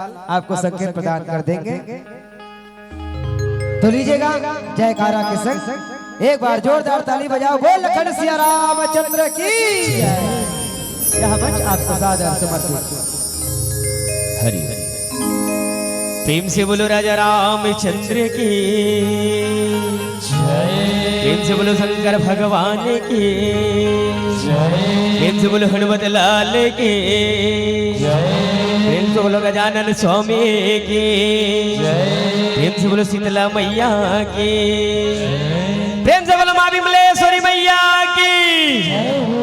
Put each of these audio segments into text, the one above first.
आपको संकेत प्रदान कर देंगे। तो लीजिएगा जयकारा के संग एक बार जोरदार ताली बजाओ। बोल लखन सिया रामचंद्र की जय। यह मंच आपको सादर समर्पित। हरि प्रेम से बोलो राजा रामचंद्र की जय। प्रेम से बोलो शंकर भगवान की जय। प्रेम से बोलो हनुमत लाल की जय। प्रेम से बोलो गजानन स्वामी की जय। प्रेम से बोलो शीतला मैया की जय। प्रेम से बोलो माँ विमलेश्वरी मैया की जय।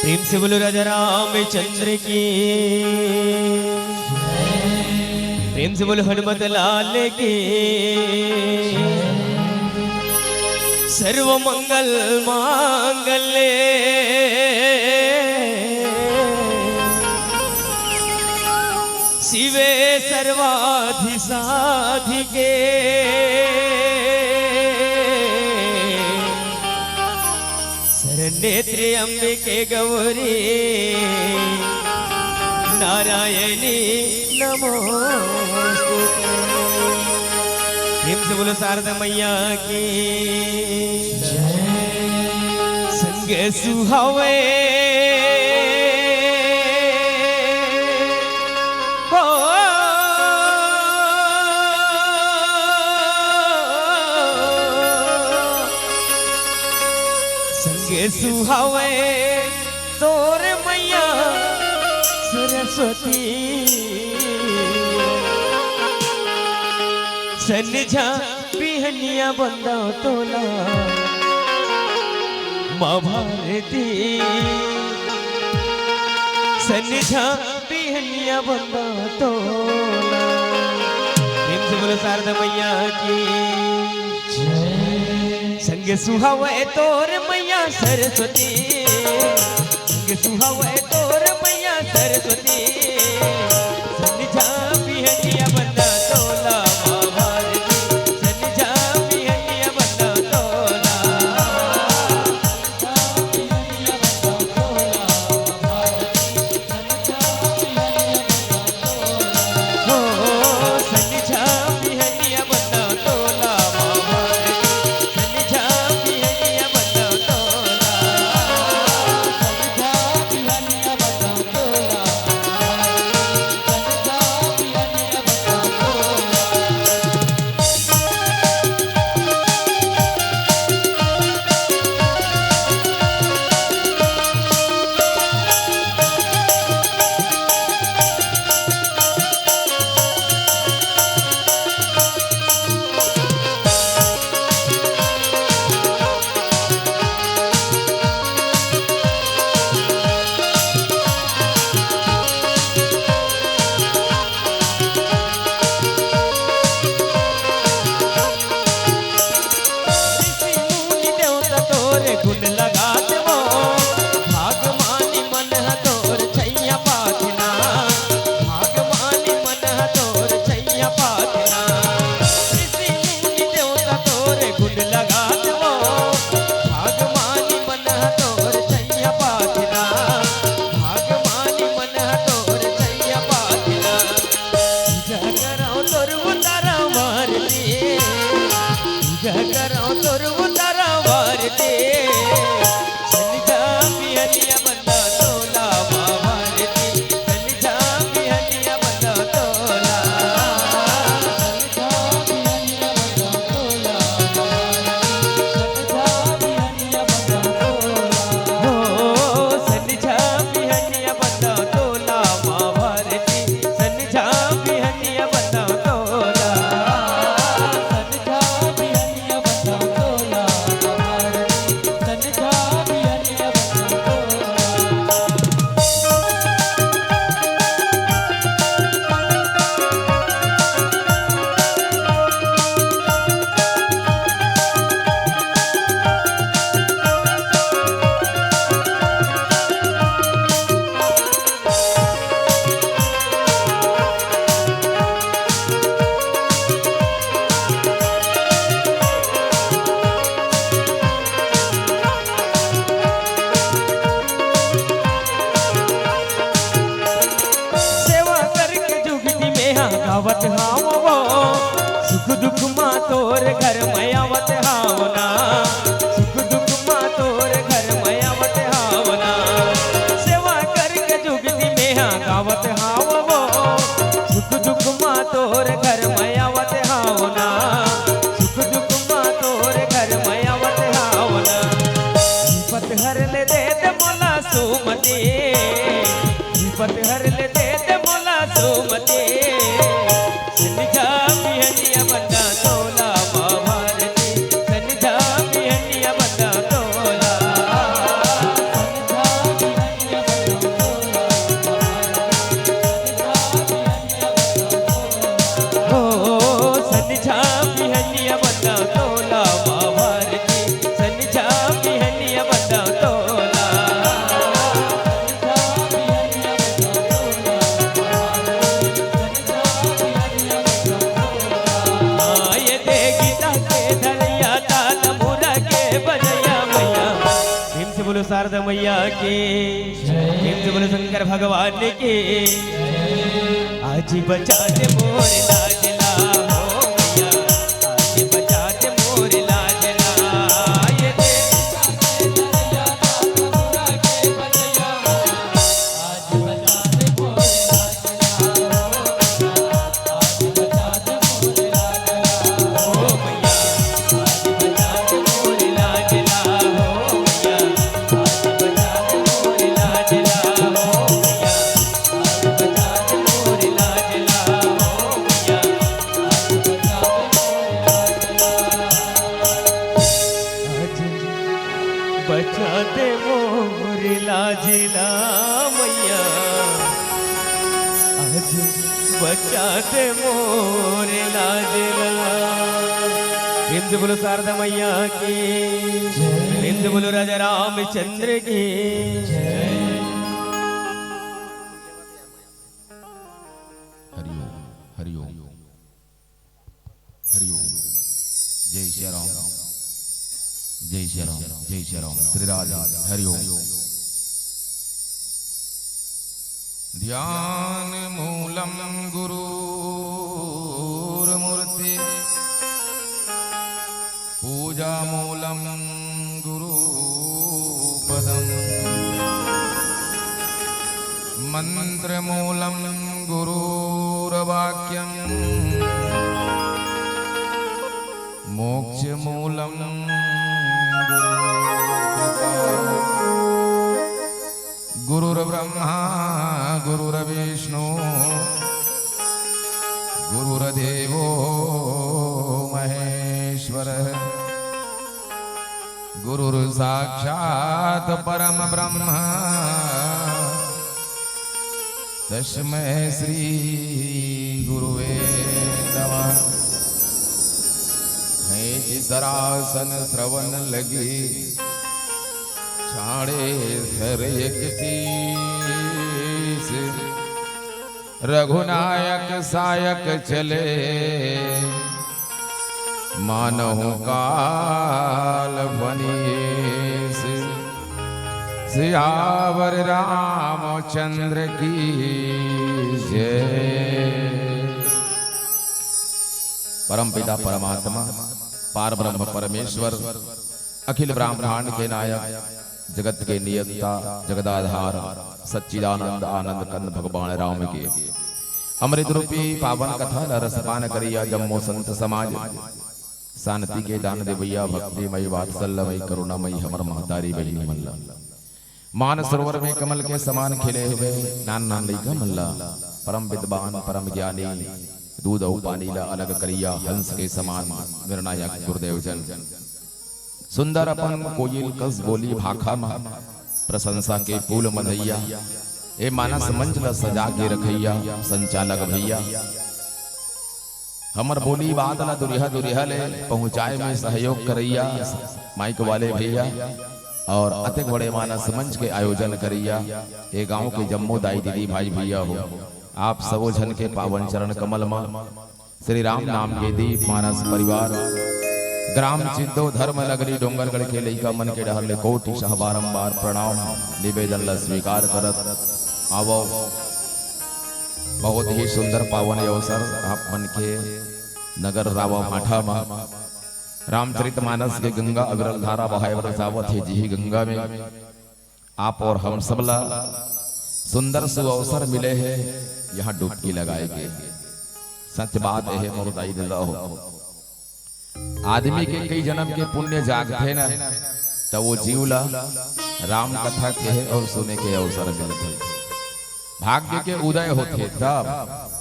प्रेम से बोलो राजा रामचंद्र की प्रेम से बोलो हनुमत लाल की सर्व मंगल मांगल्ये शिवे सर्वाधि साधिके नेत्री अंबिके गौरी नारायणी नमोस्तुते। प्रेम से बोलो शारदा मैया की जय। संग सुहावे हो संग संगे सुहावे तोर मैया सरस्वती सनझा बिहनिया बंदा तोला माँ भारती सनझा बिहनिया बंदा तोला। प्रेम से बोलो शारदा मैया की संग सुहावे तोर मैया सरस्वती संग सुहावे तोर मैया सरस्वती सनझा बिहनिया बंदा तोला माँ भारती सनझा बिहनिया बंदा तोला हो सनझा बिहनिया बंदा तोला माँ भारती सनझा बिहनिया बंदा तोला गुण लगात वो भागमानी मन तोर छैया पाथना भागमानी मन तोर छैया पाथना ऋषि मुनि देवता तोरे गुण लगात वो भागमानी मन तोर छैया पाथना भागमानी मन तोर छैया पाथना जगराव तोर उतारा मारती जगराव तोर उतारा मारती सनझा बिहनिया बंदा तोला माँ भारती सनझा बिहनिया बंदा तोला हो सनझा बिहनिया बंदा तोला माँ भारती सनझा बिहनिया बंदा तोला सेवा करके जुगती में गावत हाव वो सुख दुख माँ तोर घर में आवत हावना सुख दुख माँ तोर घर में आवत हावना सेवा करके जुगती में गावत हाव वो सुख दुख माँ तोर घर में आवत हावना सुख दुख माँ तोर घर में आवत हावना विपत हर ले दे मोला सुमती विपत हर ले दे मोला सुमती सनझा बिहनिया बंदा तोला माँ भारती सनझा बिहनिया बंदा तोला हो सनझा बिहनिया बंदा तोला माँ भारती सनझा बिहनिया बंदा तोला आये दे गीता के धलिया ताल मुरा के बजैया मैया भीम से बोलो शारदा मैया की भीम से बोलो शंकर भगवान की आज बचा दे मोर लाजला हो मैया आज बचा दे मोर लाजला आये दे हो मैया आज बचा दे मोर लाजला हो मैया मोरे लाजिला मैया आज बचा दे मोरे लाजिला। प्रेम से बोलो शारदा मैया की, प्रेम से बोलो राजा रामचंद्र की। हरिओम हरिओम। जय श्री राम, जय श्री राम, जय श्री राम। श्री राजा हरिओम। ध्यान मूलम गुरुर्मूर्ति, पूजा मूलम गुरुपदम, मंत्र मूलम गुरुर्वाक्यम, मोक्ष मूलम गुरुर्ब्रह्मा गुरुर्विष्णु गुरुर्देवो महेश्वरः, गुरुर्साक्षात् परम ब्रह्म, तस्मै श्री गुरुवे नमः। सरासन श्रवण लगी, छाड़े सर एक तीस, रघुनायक सायक चले, मानहु काल बनीस। सियावर रामचंद्र की जय। परम पिता परमात्मा पार ब्रह्म परमेश्वर, अखिल ब्रह्मांड के नायक, जगत के नियंता, जगदाधार, सच्चिदानंद आनंद कंद भगवान राम के अमृत रूपी पावन कथा रसपान करिया जम्मो संत समाज। शांति के दान देवैया, भक्तिमयी वात्सल्यमयी करुणामयी हमर महतारी बहिनी मल्ला। मान सरोवर में कमल के समान खिले हुए नान नान लइका मल्ला। परम विद्वान परम ज्ञानी, दूध और पानी ला अलग करिया हंस के समान निर्णायक गुरुदेव जन। सुंदर अपन कोयल कस बोली भाखा मा, प्रशंसा के फूल मधैया। ए मानस मंच ला सजा के रखैया संचालक भैया। हमर बोली बात ला दुरिहा दुरिहा ले पहुँचाए में सहयोग करैया माइक वाले भैया। और अतिक बड़े मानस मंच के आयोजन करैया ए गांव के जम्मो दाई दीदी भाई भैया हो। आप सबो जन के पावन चरण कमल में श्री राम नाम के दीप मानस परिवार, ग्राम चिद्दो धर्म नगरी डोंगरगढ़ के लइका मन के डहर ले कोटि सह बारंबार प्रणाम निवेदन ला स्वीकार करत आवो। बहुत ही सुंदर पावन अवसर आप मन के नगर रावा माठा में रामचरित मानस के गंगा अविरल धारा बहाय बरसावत है। जी गंगा में आप और हम सब ला सुंदर सुअवसर मिले हैं यहाँ डुबकी लगाएंगे। सच बात है मोर दाई दादा हो, आदमी के कई जन्म के पुण्य जागते न तो वो जीवला राम कथा के और सुने के अवसर मिलते। भाग्य के उदय होते तब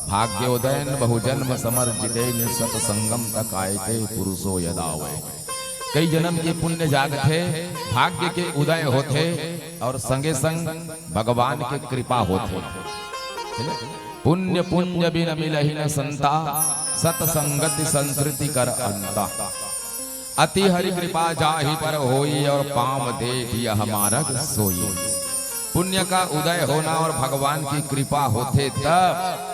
भाग्य उदयन बहुजन्म समर जिते सतसंगम तक आए थे पुरुषो यदावे। कई जन्म के पुण्य जागते, भाग्य के उदय होते और संगे संग भगवान के कृपा होते। पुण्य पुण्य बिन मिलहि न संता, सतसंगति संस्कृति कर अंता। अति हरि कृपा जाहि पर होई और पाम देख यह मार्ग सोई। पुण्य का उदय होना और भगवान की कृपा होते तब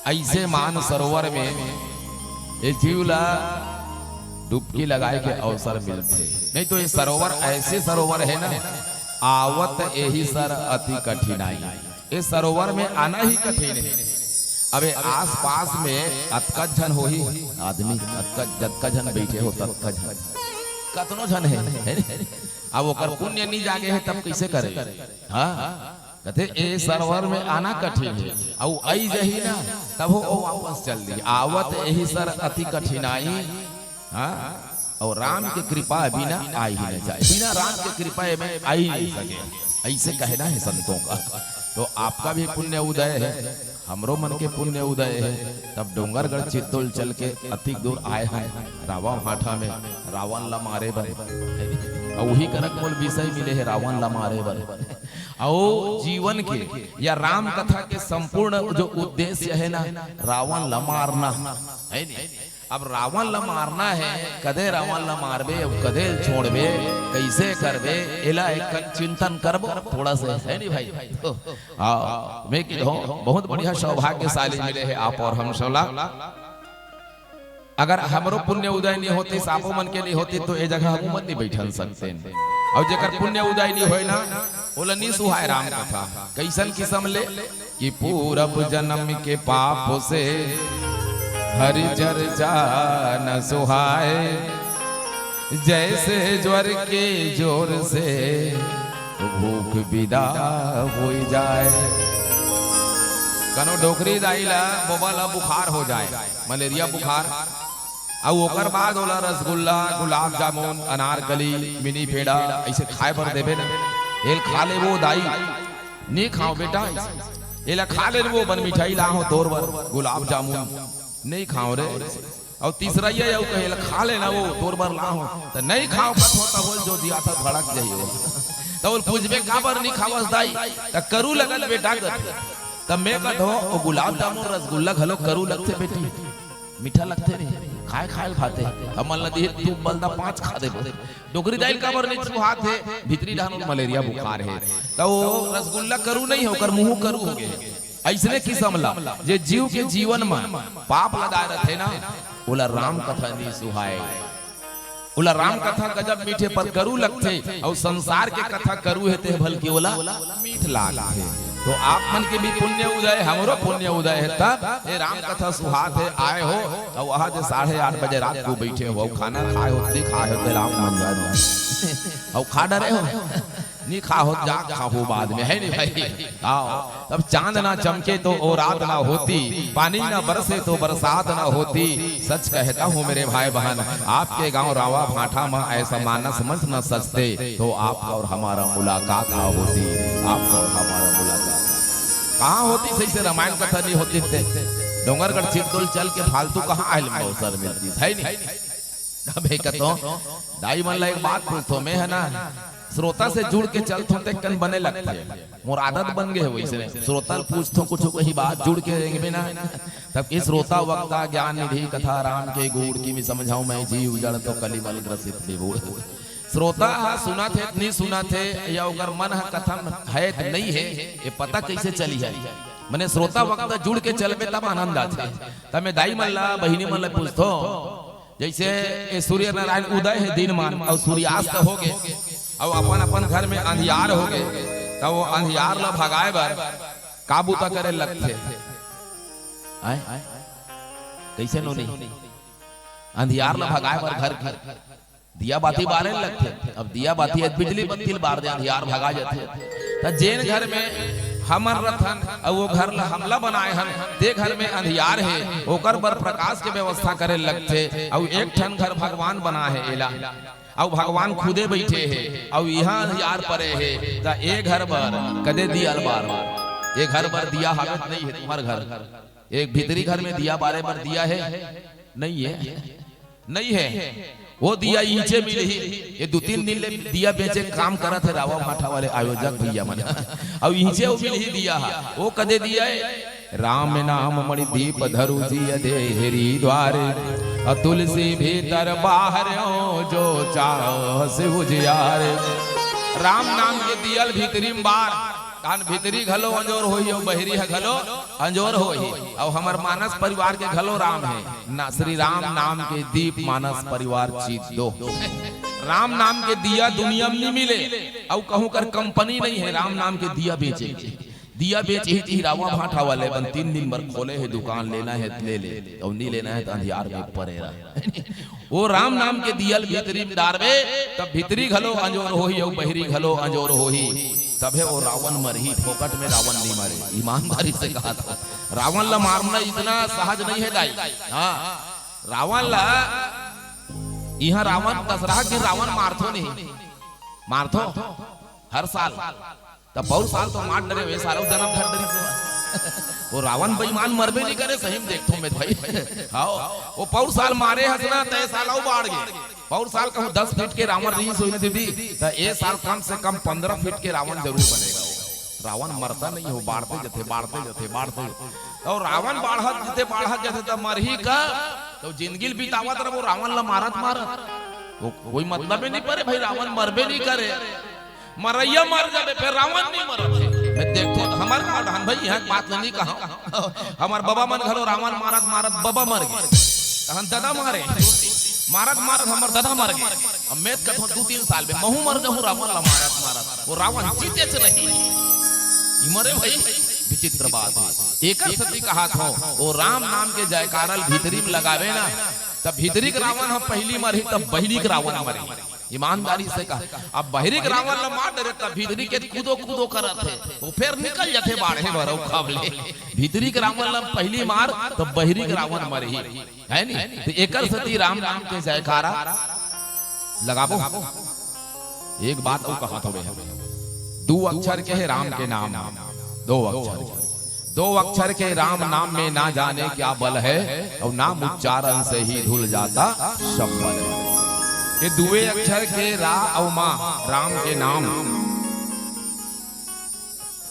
ऐसे मान सरोवर में ये जीवला डुबकी लगाए के अवसर मिलते। नहीं तो ये सरोवर ऐसे सरोवर है ना, आवत यही सर अति कठिनाई। इस सरोवर में आना ही कठिन है। अबे आस पास में अतकत जन हो ही आदमी, जतका जन बैठे हो ततका जन कतनो जन है। अब ओकर पुण्य नहीं जागे है तब कैसे करे। हाँ कहते ए सरोवर में आना कठिन है, और आई जही ना तब वो वापस चल दी। आवत यही सर अति कठिनाई। हाँ और राम की कृपा बिना आ ही नहीं जाए, बिना राम की कृपा में आ ही नहीं सके, ऐसे कहना है संतों का। तो आपका भी पुण्य उदय है, हमरो मन के पुण्य उदय है। तब डोंगरगढ़ चित्तौल चल के अति दूर आए हैं रावा भाठा में रावण ला मारे बने। और वही करक मोल विषय मिले है रावण ला मारे बर और जीवन के या राम कथा के संपूर्ण जो उद्देश्य है ना रावण ला मारना है नहीं। अब रावण ला मारना है, कदे रावण ला मारबे, कदे छोड़बे, कैसे करबे, एला एक चिंतन करबो थोड़ा सा है नहीं भाई। तो मैं कि बहुत बढ़िया सौभाग्यशाली मिले है आप और हम सबला। अगर हमरो पुण्य उदय नहीं होते, सापो मन के नहीं होते, तो ये जगह हम मन नहीं बैठन सकते। और जेकर पुण्य उदय नहीं होए ना ओला नहीं सुहाय राम कथा। कैसन किस्म ले कि पूरब जन्म के पाप से हरि जर जान सुहाए, जैसे ज्वर के जोर से भूख विदा हो जाए। कनो डोकरी दाइला बोबला बुखार हो जाए, मलेरिया बुखार, और ओकर बाद ओला रसगुल्ला, गुलाब जामुन, अनारकली, मिनी पेड़ा ऐसे खाए पर देबे ना, एल खा ले वो दाई नहीं खाओ बेटा, एला खा ले वो बन मिठाई लाओ तोर बर, गुलाब जामुन नहीं खाओ रे। और तीसरा ये है कहेला खा लेना वो तोर बर लाओ, तो नहीं खाओ पत होता बोल जो दिया था भड़क जाइयो। तो बोल पूछबे का बर नहीं खावस दाई, त करू लगल बेटा कर। तब मैं कहत हो ओ गुलाब जामुन रसगुल्ला घलो करू लगते बेटी, मीठा लगते रे, खाए खाए खाते हमन लदी तू बलदा 5 खा दे। डोकरी दाइल का बर नहीं सुहात है, भीतरी डाहन मलेरिया बुखार है, तो रसगुल्ला करू नहीं होकर मुंह करू हो गए। ऐसने किस्म ला जे जीव के जीवन में पाप लगाए रहते ना ओला राम कथा नहीं सुहाए। ओला राम कथा गजब मीठे पर करू लगते, और संसार के कथा करू हेते बल्कि ओला मीठ लागते। तो आप मन के भी पुण्य उदय, हमरो पुण्य उदय है, तब ये राम कथा सुहात है आए हो, और वहां जो 8:30 बजे रात को बैठे हो, खाना खाए होते राम नाम जानो और खा डरे हो नहीं खा हो जा खाओ बाद में है नहीं भाई। आओ तब चांद ना चमके तो ओ रात ना होती, पानी ना बरसे तो बरसात ना होती। सच कहता हूँ मेरे भाई बहन, आपके गांव रावा भाठा में ऐसा मानस मंच न सजते तो आपका और हमारा मुलाकात ना होती। आपका और हमारा मुलाकात कहाँ होती, सही से रामायण कथा नहीं होती थे। डोंगरगढ़ चित्तौड़ चल के फालतू कहाँ आयल में अवसर मिलती है नहीं। अब कहता दाई मन ला एक बात पूछो मैं है ना, श्रोता से जुड़ के चलते होते कन बने लगते हैं, मोर आदत बन गए वैसे श्रोता पूछतो कुछ कही बात जुड़ के रहेंगे ना, तब इस श्रोता वक्ता ज्ञान निधि कथा राम के गुड़ की मैं समझाऊं मैं जीव जड़ तो कलिमल ग्रसित विभूर। श्रोता सुना थे नहीं सुना थे या अगर मन कथन है नहीं है ये पता कैसे चली है। मैंने श्रोता वक्ता जुड़ के चलबे तब आनंद आते। तब मैं दाई मल्ला बहिनी मल्ला पूछतो, जैसे सूर्य नारायण उदय है दिन मान और सूर्यास्त हो गए और अपन अपन घर में अंधियार हो गए, तब वो अंधियार ला भगाए बर काबू तक करे लगते कैसे नो नहीं अंधियार ला भगाए बर घर घर दिया बाती बारे लगते। अब दिया बाती बिजली बत्ती बार दे अंधियार भगा जाते। तो जेन घर में हमर रथन और वो घर ला हमला बनाए हन ते घर में अंधियार है ओकर बर प्रकाश के व्यवस्था करे लगते। और एक ठन घर भगवान बना है एला और भगवान खुदे बैठे है और यहाँ अंधियार परे है। तो ए घर बर कदे दिया बार ये घर पर दिया हालत नहीं है। तुम्हारे घर एक भीतरी घर में दिया बारे पर दिया है नहीं है नहीं है वो दिया ईंचे मिले ही ये 2-3 दिन ले दिया बेचे काम करा थे रावा भाठा वाले आयोजक भैया मन और ईंचे वो मिले ही दिया वो कदे दिया है राम नाम मणि दीप धरु जी देहरी द्वारे तुलसी भीतर बाहर जो चाह से उजियारे। राम नाम के दियल भीतरी बार कान भीतरी घलो अंजोर होई और बहरी है घलो अंजोर होई और हमार मानस परिवार के घलो राम है ना। श्री राम नाम के दीप मानस परिवार चीज दो। राम नाम के दिया दुनिया में नहीं मिले और कहूं कर कंपनी नहीं है राम नाम के दिया बेचे। दिया बेच ही रावा भाठा वाले बन 3 दिन भर खोले है दुकान लेना है ले ले और नहीं लेना है तो अंधियार में पड़े रहा। वो राम नाम के दियल भीतरी डारवे तब भीतरी घलो अंजोर होही और बहरी घलो अंजोर होही। तबे वो रावण मरही फोकट में रावण नहीं मरे। ईमानदारी से कहा था रावण ला मारना इतना सहज नहीं है दाई। हाँ रावण ला यहाँ रावण दशहरा के रावण मारथो नहीं मारथो हर साल तब बहुत साल तो मार डरे वे सालों जन्म घर डरी से वो रावण बेईमान मरबे नहीं करे सही में देखतो मैं भाई। हाँ वो पौर साल मारे हसना तय सालों बाढ़ गए और साल कहूँ 10 फीट के रावण रिलीज हुई ना दीदी, तो ये साल कम से कम 15 फीट के रावण जरूर बनेगा। रावण मरता नहीं हो, बाढ़ते जथे। और रावण बाढ़त जथे तो मरही का तो जिंदगी बितावत रहो, रावण ला मारत वो कोई मतलब नहीं पड़े भाई, रावण मरबे नहीं करे, मरैया मर जाबे फिर रावण नहीं मरत है। देखो हमार धान भाई यहाँ बात नहीं कहा, हमार बाबा मन घरो रावण मारत बाबा मर गए, हम दादा मारे मारत हमर दादा मर गए। अब मैं कहूँ 2-3 साल में महू मर जाऊँ रावण ला मारत वो रावण जीते नहीं मरे भाई। विचित्र बात है। एक सती कहा था वो राम नाम के जयकारल भीतरी में लगावे ना, तब भीतरी रावण हम पहली मरी तब बहरी रावण मरी, ईमानदारी से कहा। अब बहरी रावण ला मार दे तब भीतरी के कूदो करत है, वो फिर निकल जाते बाढ़े भरो खावले। भीतरी रावण ला पहली मार तब बहरी रावण मरी है नी। तो एक सती राम नाम के जयकारा लगाबो। एक बात और कहा था, 2 अक्षर के है राम के नाम, 2 अक्षर के राम नाम में ना जाने क्या बल है, और नाम उच्चारण से ही धुल जाता सब बल है। ये 2 अक्षर के रा और माँ राम के नाम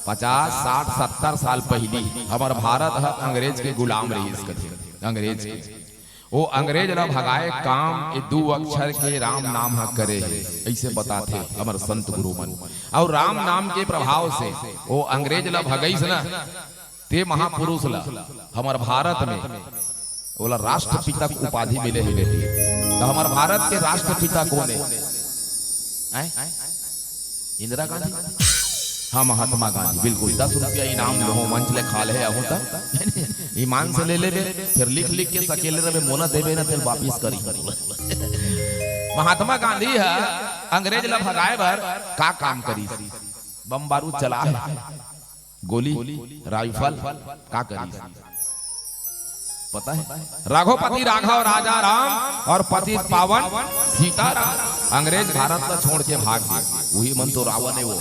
50, 60, 70 साल पहली हमार भारत है अंग्रेज के गुलाम रही इसके, अंग्रेज के वो अंग्रेज ला भगाए काम ये 2 अक्षर के राम नाम करे ऐसे बताते हमार संत गुरु मन। और राम नाम के प्रभाव से वो अंग्रेज ला भगाईस ना, ते महापुरुष ला हमार भारत में बोला राष्ट्रपिता की उपाधि मिले है बेटी। तो हमार भारत के राष्ट्रपिता कौन है? इंदिरा गांधी। हाँ महात्मा गांधी, बिल्कुल। 10 रुपया इनाम लो, मंच ले खा ले होता ईमान से ले ले फिर लिख के सकेले रहे मोना देवे ना तेल वापिस करी। महात्मा गांधी है अंग्रेज ला भगाए भर का काम करी, बम बारूद चला है, गोली राइफल का करी पता है? राघोपति राघव राजा राम और पति पावन सीताराम। अंग्रेज भारत को छोड़ के भाग गए, वही मन तो रावण है वो।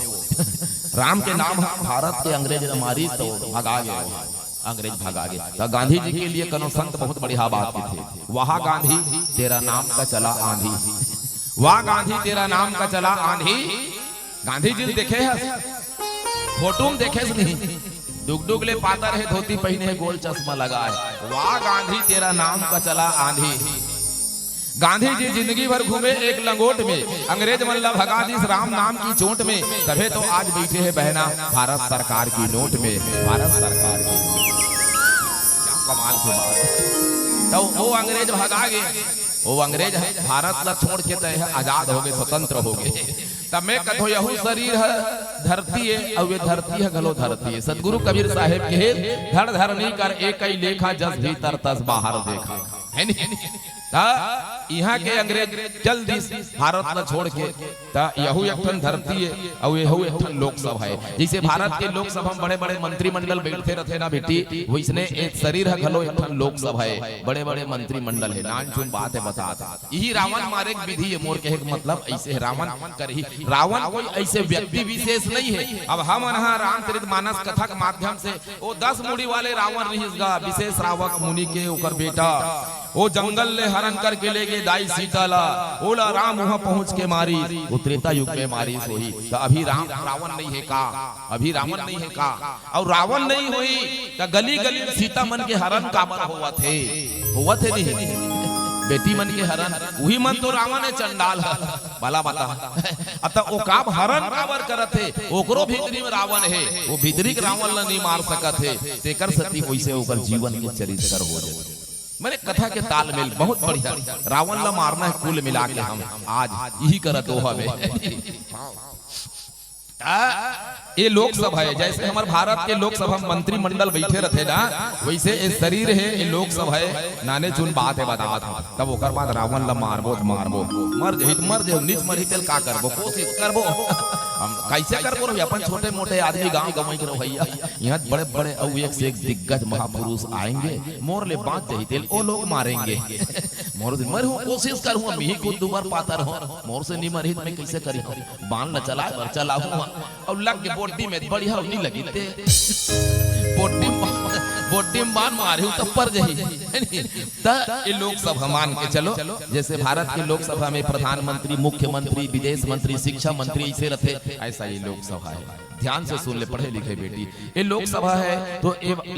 राम के नाम भारत के अंग्रेज ने मारी तो भगा गए, अंग्रेज भगा गए। तो गांधी जी के लिए कनो संत बहुत बढ़िया बात की थे, वहाँ गांधी तेरा नाम का चला आंधी, वहाँ गांधी तेरा नाम का चला आंधी। गांधी जी देखे है फोटो में देखे नहीं, डुग ले पाता रहे, धोती पहने है, गोल चश्मा लगा है, वाह गांधी तेरा नाम का चला आंधी। गांधी जी जिंदगी भर घूमे एक लंगोट में, अंग्रेज मल्ला भगा दी राम नाम की चोट में, तभी तो आज बैठे हैं बहना भारत सरकार की नोट में, भारत सरकार की। क्या कमाल की बात। तो वो अंग्रेज भगा गए, वो अंग्रेज है भारत ला छोड़ के तय है आजाद हो गए, स्वतंत्र हो गए। तब मैं कहो यहू शरीर है धरती है, और ये धरती है गलो धरती है। सदगुरु कबीर साहेब के धड़ धरनी कर एक ही लेखा, जस भीतर तस बाहर देखा है नहीं। यहाँ के अंग्रेज चल दी भारत न छोड़ के, यहू एक धरती है और यहू एक लोकसभा है। जैसे भारत के लोकसभा में बड़े बड़े मंत्रिमंडल बैठते रहते ना बेटी, वैसने एक शरीर है गलो एक लोकसभा है, बड़े बड़े मंत्रिमंडल है। नान चुन बात है बताता, यही रावण मारे विधि है। मोर कहे मतलब ऐसे रावण कर ही, रावण कोई ऐसे व्यक्ति विशेष नहीं है। अब हम रामचरितमानस कथा के माध्यम से वो 10 मुड़ी वाले रावण रहीसगा, विशेष रावक मुनि के ओकर बेटा वो जंगल ले हरण करके ले गए दाई सीता ला, ओला राम वहां पहुंच के मारी, वो त्रेता युग में मारी सोही। तो अभी रावण नहीं है का, अभी रावण नहीं है का, और रावण नहीं हुई तो गली गली सीता मन के हरण काबर हुआ थे नहीं बेटी मन के हरण, वही मन तो रावण है चंडाल है भला बता। अतः वो काब हरण काबर करत है, ओकरो भीतरी में रावण है, वो भीतरी के रावण ला नहीं मार सकत है। तेकर सती वैसे ओकर जीवन के चरित्र हो जाए। मैंने कथा के तालमेल बहुत बढ़िया, रावण ला मारना है कुल मिला के हम आज यही करत हो हमें। ये लोकसभा है, जैसे हमारे भारत के लोकसभा मंत्रिमंडल बैठे रहते ना, वैसे ये शरीर है, ये लोकसभा है। नाने चुन बात है बतावत था, तब ओकर बाद रावण ला मारबो मर जे निज मरी तेल का करबो, कोशिश करबो हम कैसे करबो रे। अपन छोटे मोटे आदमी गांव गमई करो भैया, यहाँ बड़े बड़े और एक से एक दिग्गज महापुरुष आएंगे, मोर ले बात जही तेल ओ लोग मारेंगे। मोर मरहूं कोशिश करूं, मी को दुबार पातर हो, मोर से नहीं मरी मैं कैसे करी, बाण न चला पर चलाऊं और लग के बोटी में बढ़िया नहीं लगी ते बोटी बोटी में बाण मारे तो पर जही ये लोकसभा मान के चलो जैसे भारत के लोकसभा में प्रधानमंत्री, मुख्यमंत्री, विदेश मंत्री, शिक्षा मंत्री ऐसे रहते, ऐसा ये लोकसभा है। ध्यान से सुन ले पढ़े लिखे बेटी, ये लोकसभा है तो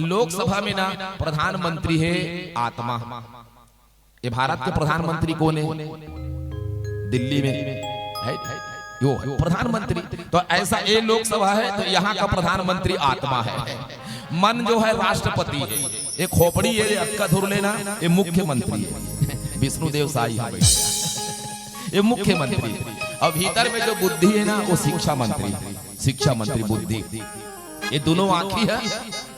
लोकसभा में ना प्रधानमंत्री है आत्मा। ये भारत के प्रधानमंत्री कौन है? दिल्ली में है यो प्रधानमंत्री। तो ऐसा ये लोकसभा है तो यहाँ का प्रधानमंत्री आत्मा है। मन जो है राष्ट्रपति है, ये खोपड़ी ये अक्का धुर लेना ये मुख्यमंत्री है। विष्णुदेव साई है ये मुख्यमंत्री। और भीतर में जो बुद्धि है ना वो शिक्षा मंत्री, शिक्षा मंत्री बुद्धि। ये दोनों आंखी है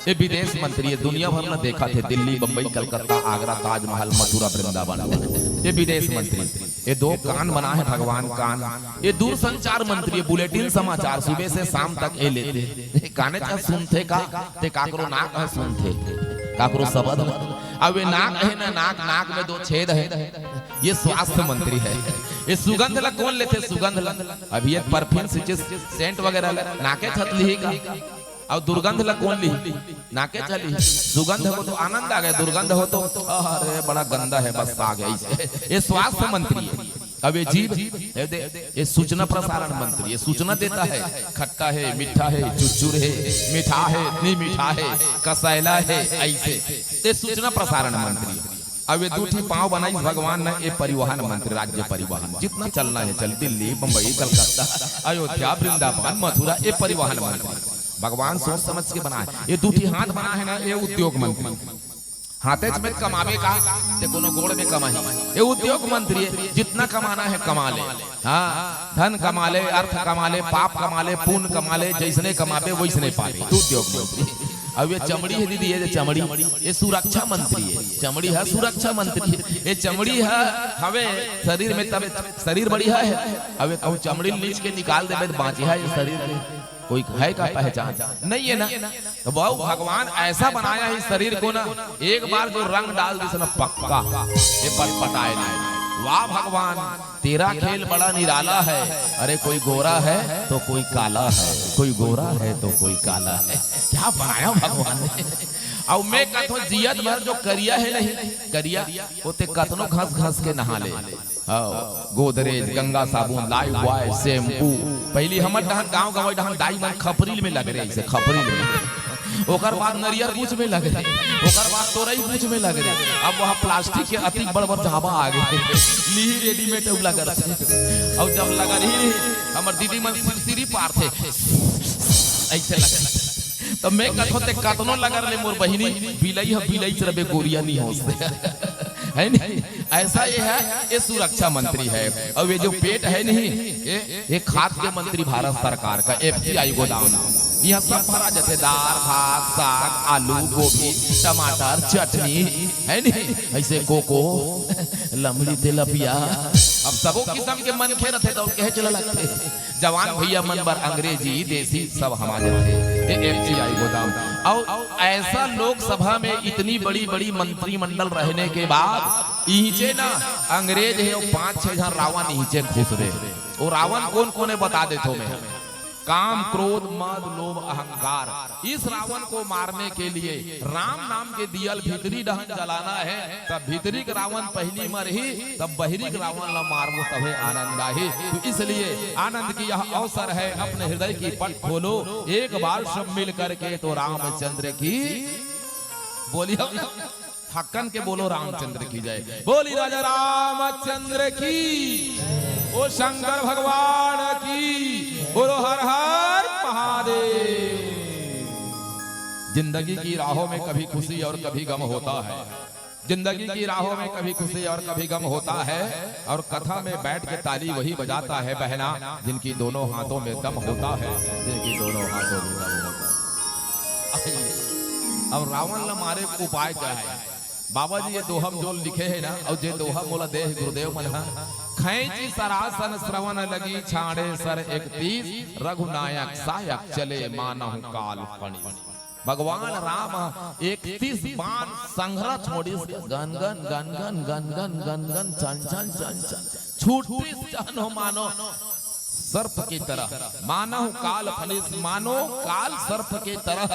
ये विदेश मंत्री है। दुनिया भर में देखा थे, दिल्ली, बंबई, कलकत्ता, आगरा, ताजमहल, मथुरा, वृंदावन, ये विदेश मंत्री। ये दो कान बना है भगवान कान। ये दूर संचार मंत्री, बुलेटिन समाचार सुबह से शाम तक ये लेते। काने का सुनते का ते काकरो नाक है सुनते, काकरो शब्द। अब ये नाक है ना, नाक में दो छेद है, ये स्वास्थ्य मंत्री है। ये सुगंध ला कौन लेते? सुगंध ला अभी ये परफ्यूम सेंट वगैरह नाके छत ली का। और दुर्गंध ला कौन ली? नाके चली। सुगंध हो तो आनंद आ गया, दुर्गंध हो तो अरे बड़ा गंदा है बस आ गया। ये स्वास्थ्य मंत्री है। अब ये जीव ये सूचना प्रसारण मंत्री, ये सूचना देता है खट्टा है, मीठा है, चुचुर है, मीठा है, नहीं मीठा है, कसैला है, ऐसे ये सूचना प्रसारण मंत्री। अब ये दूठी पांव बनाई भगवान ने ये परिवहन मंत्री, राज्य परिवहन। जितना चलना है चल, दिल्ली, बंबई, कलकत्ता, अयोध्या, वृंदावन, मथुरा, ये परिवहन मंत्री भगवान सोच समझ के बनाए। ये दूठी हाथ बना है ना ये उद्योग मंत्री। हाथे में कमावे का ते कोनो गोड़ में कमाई, ये उद्योग मंत्री है। जितना कमाना है कमा ले, हाँ धन कमा ले, अर्थ कमा ले, पाप कमा ले, पुण्य कमा ले, जैसने कमावे वैसने पावे, उद्योग मंत्री। अब ये चमड़ी है दीदी, ये चमड़ी ये सुरक्षा मंत्री है। चमड़ी है सुरक्षा मंत्री, ये चमड़ी है हवे शरीर में, तब शरीर बढ़िया है। अब ये चमड़ी नीच के निकाल दे बाँची है ये शरीर में, कोई है का पहचान नहीं है ना। तो बहु भगवान ऐसा बनाया है शरीर को ना, एक बार जो रंग डाल दे ना पक्का ये पटपटाए नहीं। वाह भगवान तेरा खेल बड़ा निराला है। अरे कोई गोरा है तो कोई काला है, कोई गोरा है तो कोई काला है, क्या बनाया भगवान ने। और मैं कथो जियत भर जो करिया है नहीं करिया होते कतनो घस घस के नहा ले। गोदरेज, गंगा साबुन, लाइफ बॉय, शैम्पू। पहली हमर डहन गांव गवई डहन दाई मन खपरील में लग रहे, ऐसे खपरील में। ओकर बाद नरियर पूछ में लग रहे, ओकर बाद तोरई पूछ में लग रहे। अब वहाँ प्लास्टिक के अति बड़ बड़ झाबा आ गए, ली रेडीमेड लग रहे। और जब लगा रही हमर दीदी मन सिरसिरी पार थे ऐसे लग। तो मैं कथोते कतनो लगा ले मोर बहिनी बिलई है, बिलई से रबे गोरिया नहीं हो है नहीं। ऐसा ये है, ये सुरक्षा मंत्री है। और ये जो पेट है नहीं ये खाद्य मंत्री भारत सरकार का, FCI गोदाम। यह सब भरा जाते दाल, भात, साग, आलू, गोभी, टमाटर, चटनी है नहीं। ऐसे कोको लमड़ी तेलपिया अब सबो किस्म के मन खे रहे तो कहे चला लगते। जवान भैया मन बर अंग्रेजी देसी सब हमारे थे FCI गोदाम। और ऐसा लोकसभा में इतनी बड़ी बड़ी मंत्रिमंडल रहने के बाद नीचे ना अंग्रेज है 5-6 जन रावण नीचे घुस रहे। वो रावण कौन कौन है बता देता हूं मैं। काम, क्रोध, मद, लोभ, अहंकार। इस रावण को मारने के लिए राम नाम के दियल भीतरी दहन जलाना है। तब भीतरी रावण पहली मर ही तब बहरी रावण ला मारो तबे आनंद आए। तो इसलिए आनंद की यह अवसर है, अपने हृदय की पट खोलो एक बार सब मिल करके तो रामचंद्र की बोलिए, हक्कन के बोलो रामचंद्र की जय। बोली राजा रामचंद्र की, ओ शंकर भगवान की, बोलो हर हर महादेव। जिंदगी की राहों में कभी खुशी और कभी गम होता है। जिंदगी की राहों में कभी खुशी और कभी गम होता है। और कथा में बैठ के ताली वही बजाता है बहना जिनकी दोनों हाथों में दम होता है, जिनकी दोनों हाथों में दम होता है। अब रावण न मारे उपाय क्या है? बाबा जी ये दोहम जो लिखे है ना, और जे दोहा बोला देह गुरुदेव मन खैची सरासन श्रवण लगी छाड़े सर 31 रघुनायक सायक चले मानहु काल फणी। भगवान राम 31 बाण संघरा छोड़ी gun gun gun gun gun gun gun gun चन चन चन चन छूटी जानो मानो सर्प की तरह, मानो काल फलिस, मानो काल सर्प के तरह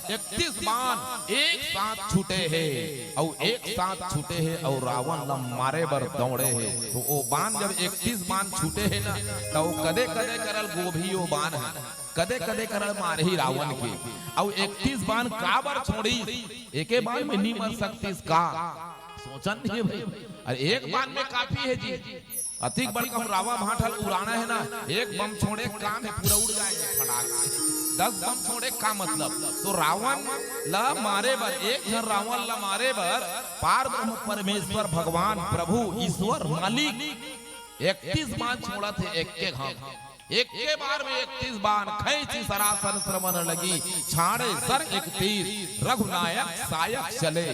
31 बाण एक साथ छूटे हैं और एक साथ छूटे हैं और रावण ला मारे बर दौड़े हैं। तो वो बाण जब 31 बाण छूटे हैं ना, तो कदे कदे करल गोभी वो बाण है, कदे कदे करल मारे ही रावण के। और 31 बाण काबर छोड़ी, एके बाण में नहीं मर सकती का सोचन नहीं भाई, अरे एक बाण में काफी है जी। अतिक बड़का रावा भाठल उड़ाना है ना, एक बम छोड़े काम है पूरा उड़ जाएगा फटाक से। 10 बम छोड़े का मतलब, तो रावण ला मारे बर, एक जन रावण ला मारे बर पार ब्रह्म परमेश्वर भगवान प्रभु ईश्वर मालिक 31 बाण छोड़ा थे एक के घाम, एक के बार में 31 बाण खैची सरासन श्रवण लगी, छाड़े सर 31 रघुनायक सायक चले,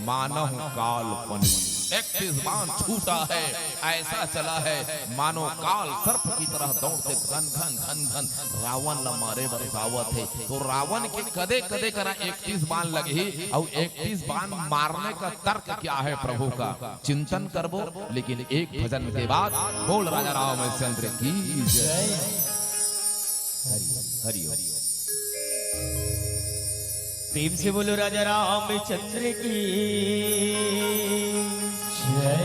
मानव काल पनी। 31 बाण छूटा है, ऐसा चला है मानो काल सर्प की तरह दौड़ते घन घन घन घन रावण ला मारे बरसावत है। तो रावण के कदे कदे करा 31 बाण लगी, और 31 बाण मारने का तर्क क्या है प्रभु का चिंतन करबो। लेकिन एक भजन के बाद बोल राजा रामचंद्र की जय। हरि हरि प्रेम से बोलो राजा रामचंद्र की जय।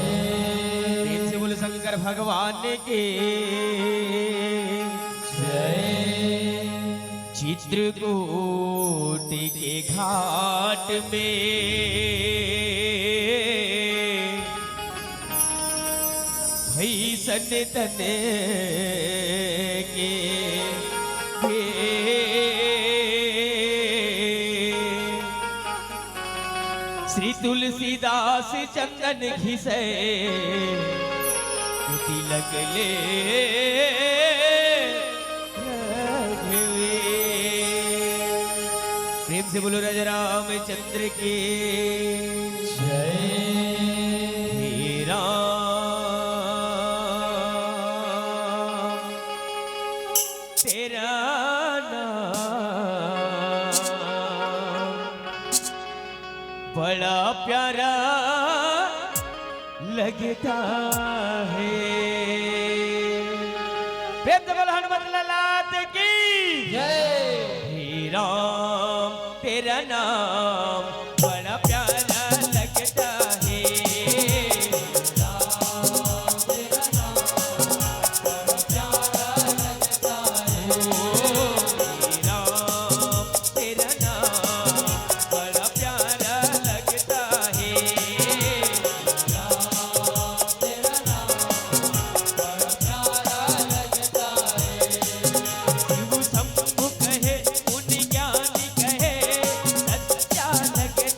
प्रेम से बोलो शंकर भगवान की जय। चित्रकूट के घाट में भैसन तने के श्री तुलसीदास चंदन घिसे तिलक ले रघुवे। प्रेम से बोलो राजा रामचंद्र की जय। हे राम तेरा बड़ा प्यारा लगता है। प्रेम से बोलो हनुमत लालात की जय। हे राम तेरा नाम बड़ा प्यारा लगता है। राम तेरा नाम बड़ा प्यारा लगता है। हे राम तेरा नाम बड़ा प्यारा लगता है। राम तेरा नाम बड़ा प्यारा लगता है। शिव शंभु कहे मुनि ज्ञानी कहे सच्चा लगता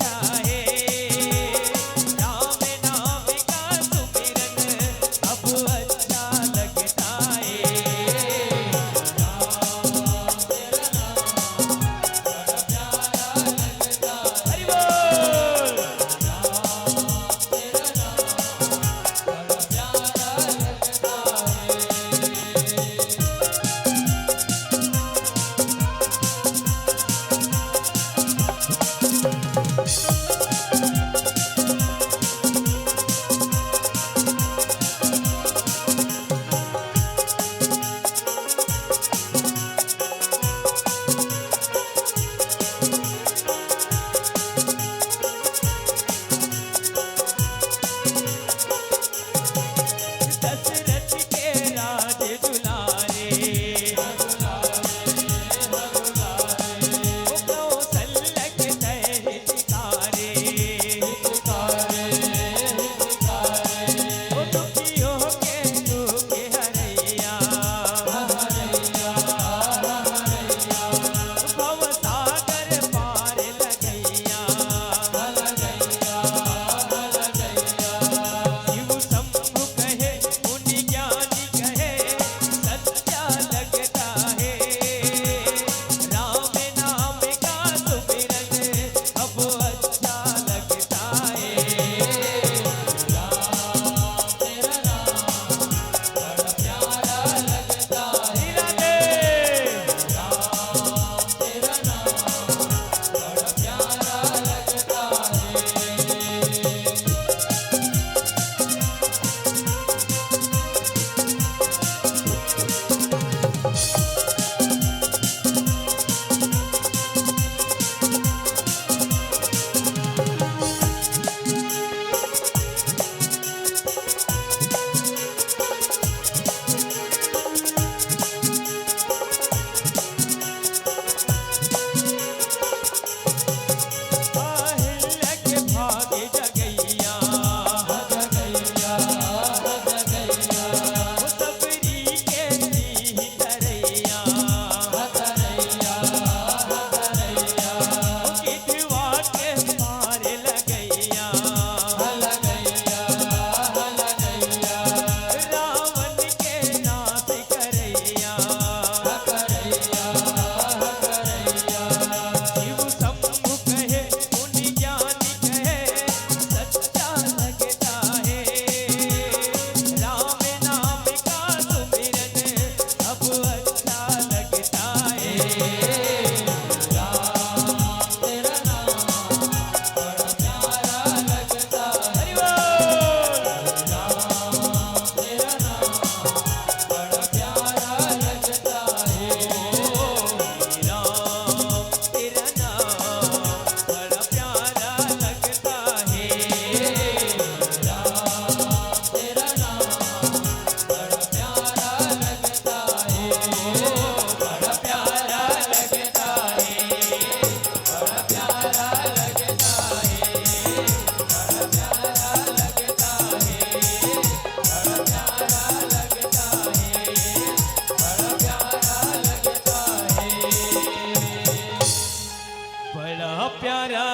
प्यारा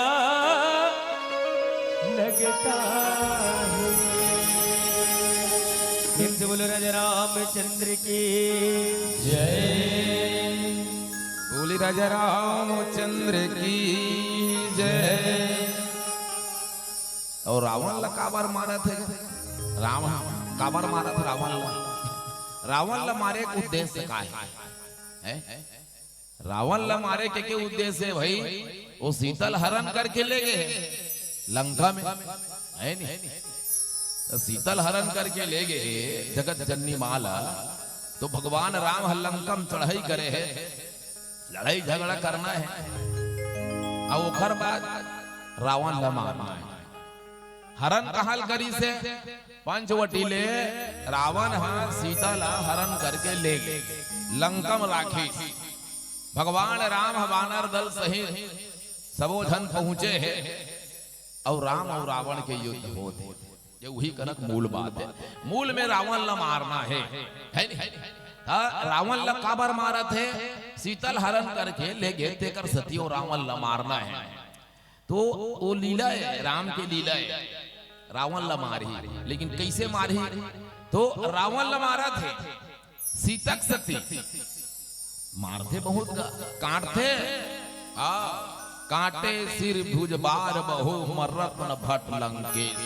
लगता है। प्रेम से बोलो राजा रामचंद्र की जय। बोली राजा रामचंद्र की जय। और रावण ला काबर मारा थे? रावण काबर मारा था रावण ला? रावण ला मारे के उद्देश्य का है? रावण ला मारे के उद्देश्य है भाई? वो शीतल हरण करके ले गए लंका में, है नहीं? तो शीतल हरण करके ले गए जगत जननी माला, तो भगवान राम लंका में चढ़ाई करे है, लड़ाई झगड़ा करना है, और ओखर बाद रावण ला मारना है। हरण कहल करी से पंचवटीले रावण सीता ला हरण करके ले गए लंका में राखी। भगवान राम वानर दल सहित सबो जन पहुंचे हैं और राम और रावण के युद्ध होते। ये वही कनक मूल बात है। मूल में रावण ला मारना है नहीं? रावण ला काबर मारा थे? शीतल हरण करके ले गए तेकर सतियों रावण ला मारना है। तो वो लीला है, राम की लीला है। रावण ला मारी, लेकिन कैसे मारी? तो रावण ला मारा थे सीतक सती, मारते बहुत काटते, काटे सिर भुज बार बहु मरत न भट लंकेश।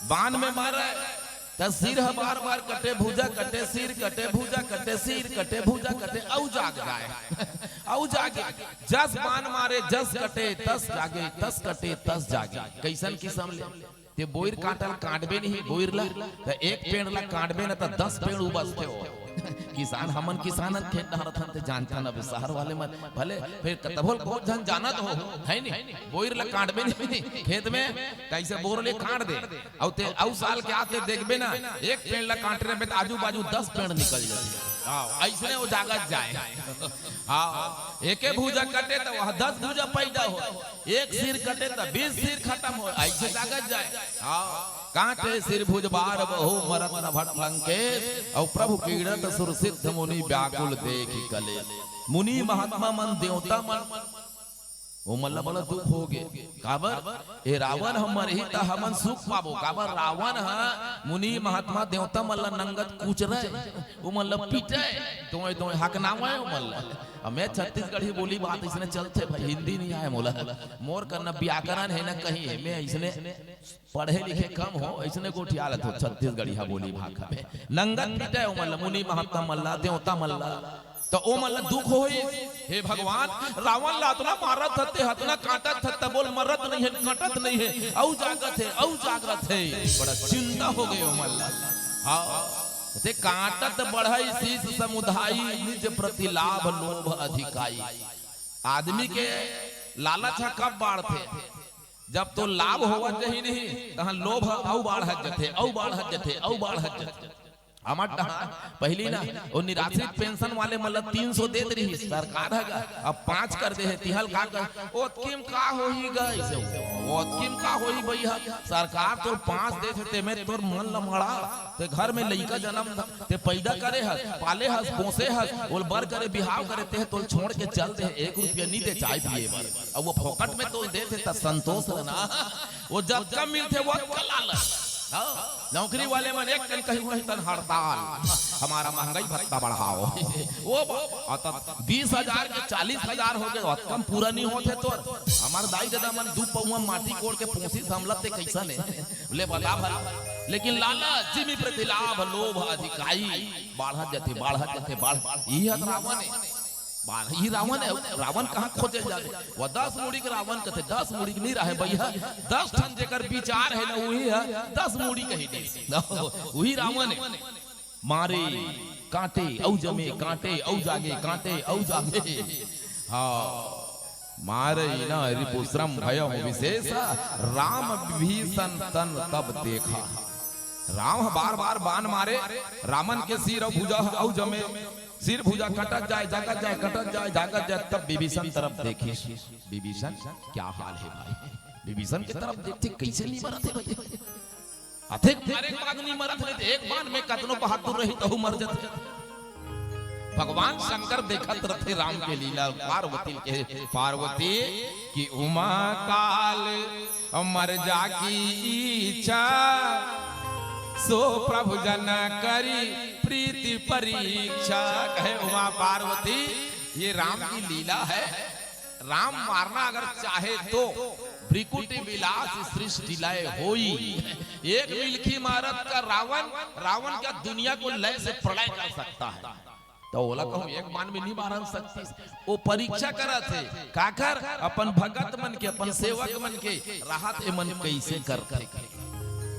बाण में मारा तो सिर बार बार कटे, भुजा कटे, सिर कटे, भुजा कटे, सिर कटे, भुजा कटे, औ जाग जाए, औ जागे। जस बाण मारे जस कटे, तस जागे, तस कटे तस जागे। कैसन किस्म ले ते बोइर काटल काटबे नहीं, बोइर ला तो एक पेड़ ला काटबे ना तो 10 पेड़ उबसते हो। किसान हमन किसान खेत नहरथन ते जानता न, शहर वाले मन भले फिर कतभल बहुत जन जानत हो, है नहीं? बोइर ला काटबे नहीं खेत में, कैसे बोर ले काट दे, औ ते औ साल के आके देखबे ना एक पेड़ ला काट रहे में आजू बाजू 10 पेड़ निकल जाते। ऐसने वो जागत जाए। हाँ, एके भुजा कटे तो वह 10 भुजा पैदा हो, एक सिर कटे तो 20 सिर खत्म हो, ऐसे जागत जाए। हाँ, काटे सिर भुज बार बहु मरत न भट लंकेश। और प्रभु पीड़त सुर सिद्ध मुनि व्याकुल देखी कले। मुनि महात्मा मन देवता मन वो मल्ला बड़ा दुख हो गए। काबर ए रावण हमर ही ता हमन सुख पाबो। काबर रावण मुनि महात्मा देवता मल्ला नंगत कूच रहे, वो मल्ला पीटे तोय तोय हक ना होए वो मल्ला। मैं छत्तीसगढ़ी बोली बात इसने चलते भाई, हिंदी नहीं आए मोला। मोर करना व्याकरण है ना कहीं है, मैं इसने पढ़े लिखे कम हो, इसने को ठियालत हो छत्तीसगढ़ी बोली भाषा में। नंगत पीटे वो मल्ला मुनि महात्मा मल्ला देवता मल्ला, तो ओ मल्ला दुख होई। हे भगवान, रावण ला इतना मारत हते, हतना काटत हते, बोल मरत नहीं है, काटत नहीं है, औ जागत है, औ जागरत है। बड़ा चिंता हो गई ओ मल्ला। हाँ, ते काटत बढ़ई शीश समुदाई, निज प्रति लाभ लोभ अधिकाई। आदमी के लालच कब बाढ़ते? जब तो लाभ होवा चाहिए नहीं, तहाँ लोभ औ बाढ़त जथे, औ बाढ़त जथे, औ बाढ़त जथे। हमार पहली ना वो निराश्रित पेंशन वाले मतलब 300 दे रही सरकार है, अब 5 कर दे है। तिहल का कर ओतकिम का होई गई से ओतकिम का होई भैया, सरकार तो 5 दे थे में तोर मन लमड़ा ते घर में लइका जन्म ते पैदा करे है, पाले हस, पोसे हस, बोल बर करे, बिहाव करे ते तो छोड़ के चल दे। 1 रुपया नहीं दे चाय पिए बर, अब वो फोकट में तो दे थे त संतोष ना। वो जब कम मिलते वो लालच। नौकरी वाले मन एक दिन कहीं वही तन हड़ताल, हमारा महंगाई भत्ता बढ़ाओ। वो 20,000 के 40,000 हो गए, कम पूरा नहीं होते तो हमारे दाई दादा मन 2 पौवा माटी कोड़ के पोसी हमलते कैसा ने ले बता भला। लेकिन लालच जिमी प्रति लाभ लोभ अधिकाई, बाढ़त जथे बाढ़त जथे बाढ़। यही रावण है, ही रावण है। रावण कहाँ खोजे जाते? वो 10 मुड़ी के रावण कहते, 10 मुड़ी के नहीं रहे भैया, 10 ठन जेकर विचार है ना वही है 10 मुड़ी कही दे, वही रावण है। मारे कांटे औ जमे, कांटे औ जागे, कांटे औ जागे। हाँ, मारे ना रिपुश्रम भयम विशेष, राम विभीषण तन तब देखा। राम बार बार बाण मारे, रावण के सिर और भुजा औ जमे, सिर भुजा कटक जाए, जागत जाए, कटक जाए, जागत जाए। तब विभीषण तरफ देखे, विभीषण क्या हाल है भाई? विभीषण की तरफ देखते कैसे नहीं मरते भाई? अधिक मारे बाद नहीं मरत नहीं, एक बाण में कतनो बहादुर रही तो मर जाते। भगवान शंकर देखत रथे राम के लीला। पार्वती के पार्वती की उमा काल मर जाकी इच्छा, सो प्रभु जन करी प्रीति परीक्षा। कहे उमा पार्वती ये राम की लीला है, राम मारना अगर चाहे तो भ्रिकुटी विलास सृष्टि लय होई। एक मिल्खी मारत का रावण, रावण क्या दुनिया को लय से प्रलय कर सकता है। तो बोला कहूं एक मान में नहीं मार सकती। वो परीक्षा करा थे काकर अपन भगत मन के, अपन सेवक मन के राहत मन कैसे करते।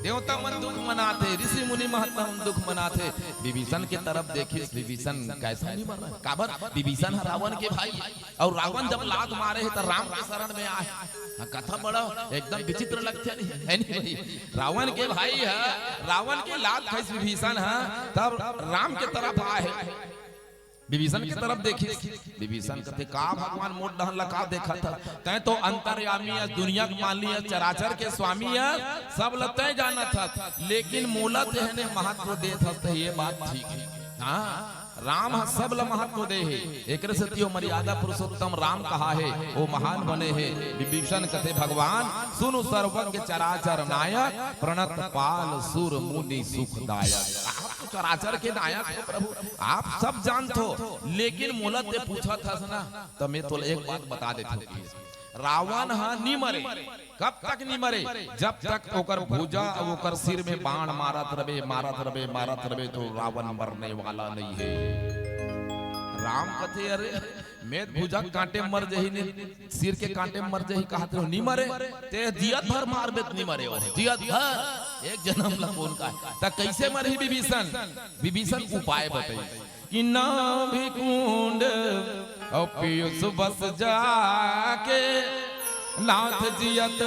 देवता मन दुख मनाते, ऋषि मुनि महात्मा दुख मनाते। विभीषण की तरफ देखिए, विभीषण कैसा नहीं मर रहा। काबर विभीषण रावण के भाई, और रावण जब लात मारे है तो राम के शरण में आए। कथा बड़ा एकदम विचित्र लगते है नहीं। रावण के भाई है, रावण के लात खैस विभीषण है, तब राम के तरफ आए। विभीषण की तरफ देखिए, विभीषण कहते का भगवान मोट डहन लगा देखा था। तय तो अंतर्यामी है, दुनिया के मालिक है, चराचर के स्वामी है, सब लते जाना था। लेकिन मूलत है महत्व दे था, ये बात ठीक है। हाँ राम सब ल महत्व दे है, एक सत्यो मर्यादा पुरुषोत्तम राम कहा है, वो महान बने हैं। विभीषण कहते भगवान सुनु सर्वज्ञ चराचर नायक, प्रणत पाल सुर मुनि सुखदायक। आप चराचर के नायक हो प्रभु, आप सब जानते हो। लेकिन मूलत ने पूछा था ना, तो मैं तो एक बात बता देता। रावण हाँ नहीं मरे, कब तक नहीं मरे? जब तक ओकर भुजा ओकर सिर में बाण मारत रहे, मारत रहे, मारत रहे, तो रावण मरने वाला नहीं है। राम कथे अरे मैं भुजा कांटे मर जही ने, सिर के कांटे मर जही कहा तो नहीं मरे, ते जियत भर मार बेत नहीं मरे हो, जियत भर एक जन्म ला उनका। ता कैसे मरही विभीषण? विभीषण उपाय बताइए कि नाभि कुंड और पीयूष बस जाके, नाथ जियत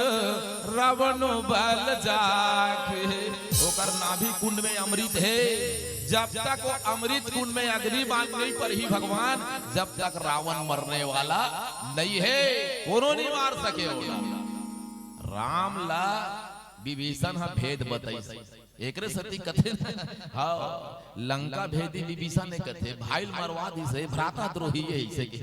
रावण बल जाके। ओकर नाभि कुंड में अमृत है, जब तक वो अमृत कुंड में अग्नि बांध नहीं पर ही भगवान, जब तक रावण मरने वाला नहीं है, कोनो नहीं मार सके। राम ला विभीषण हा भेद बताई। एक सती कथे हाँ लंका भेदी विभीषण ने कथे, भाई मरवा दी से भ्राता द्रोही है ऐसे के।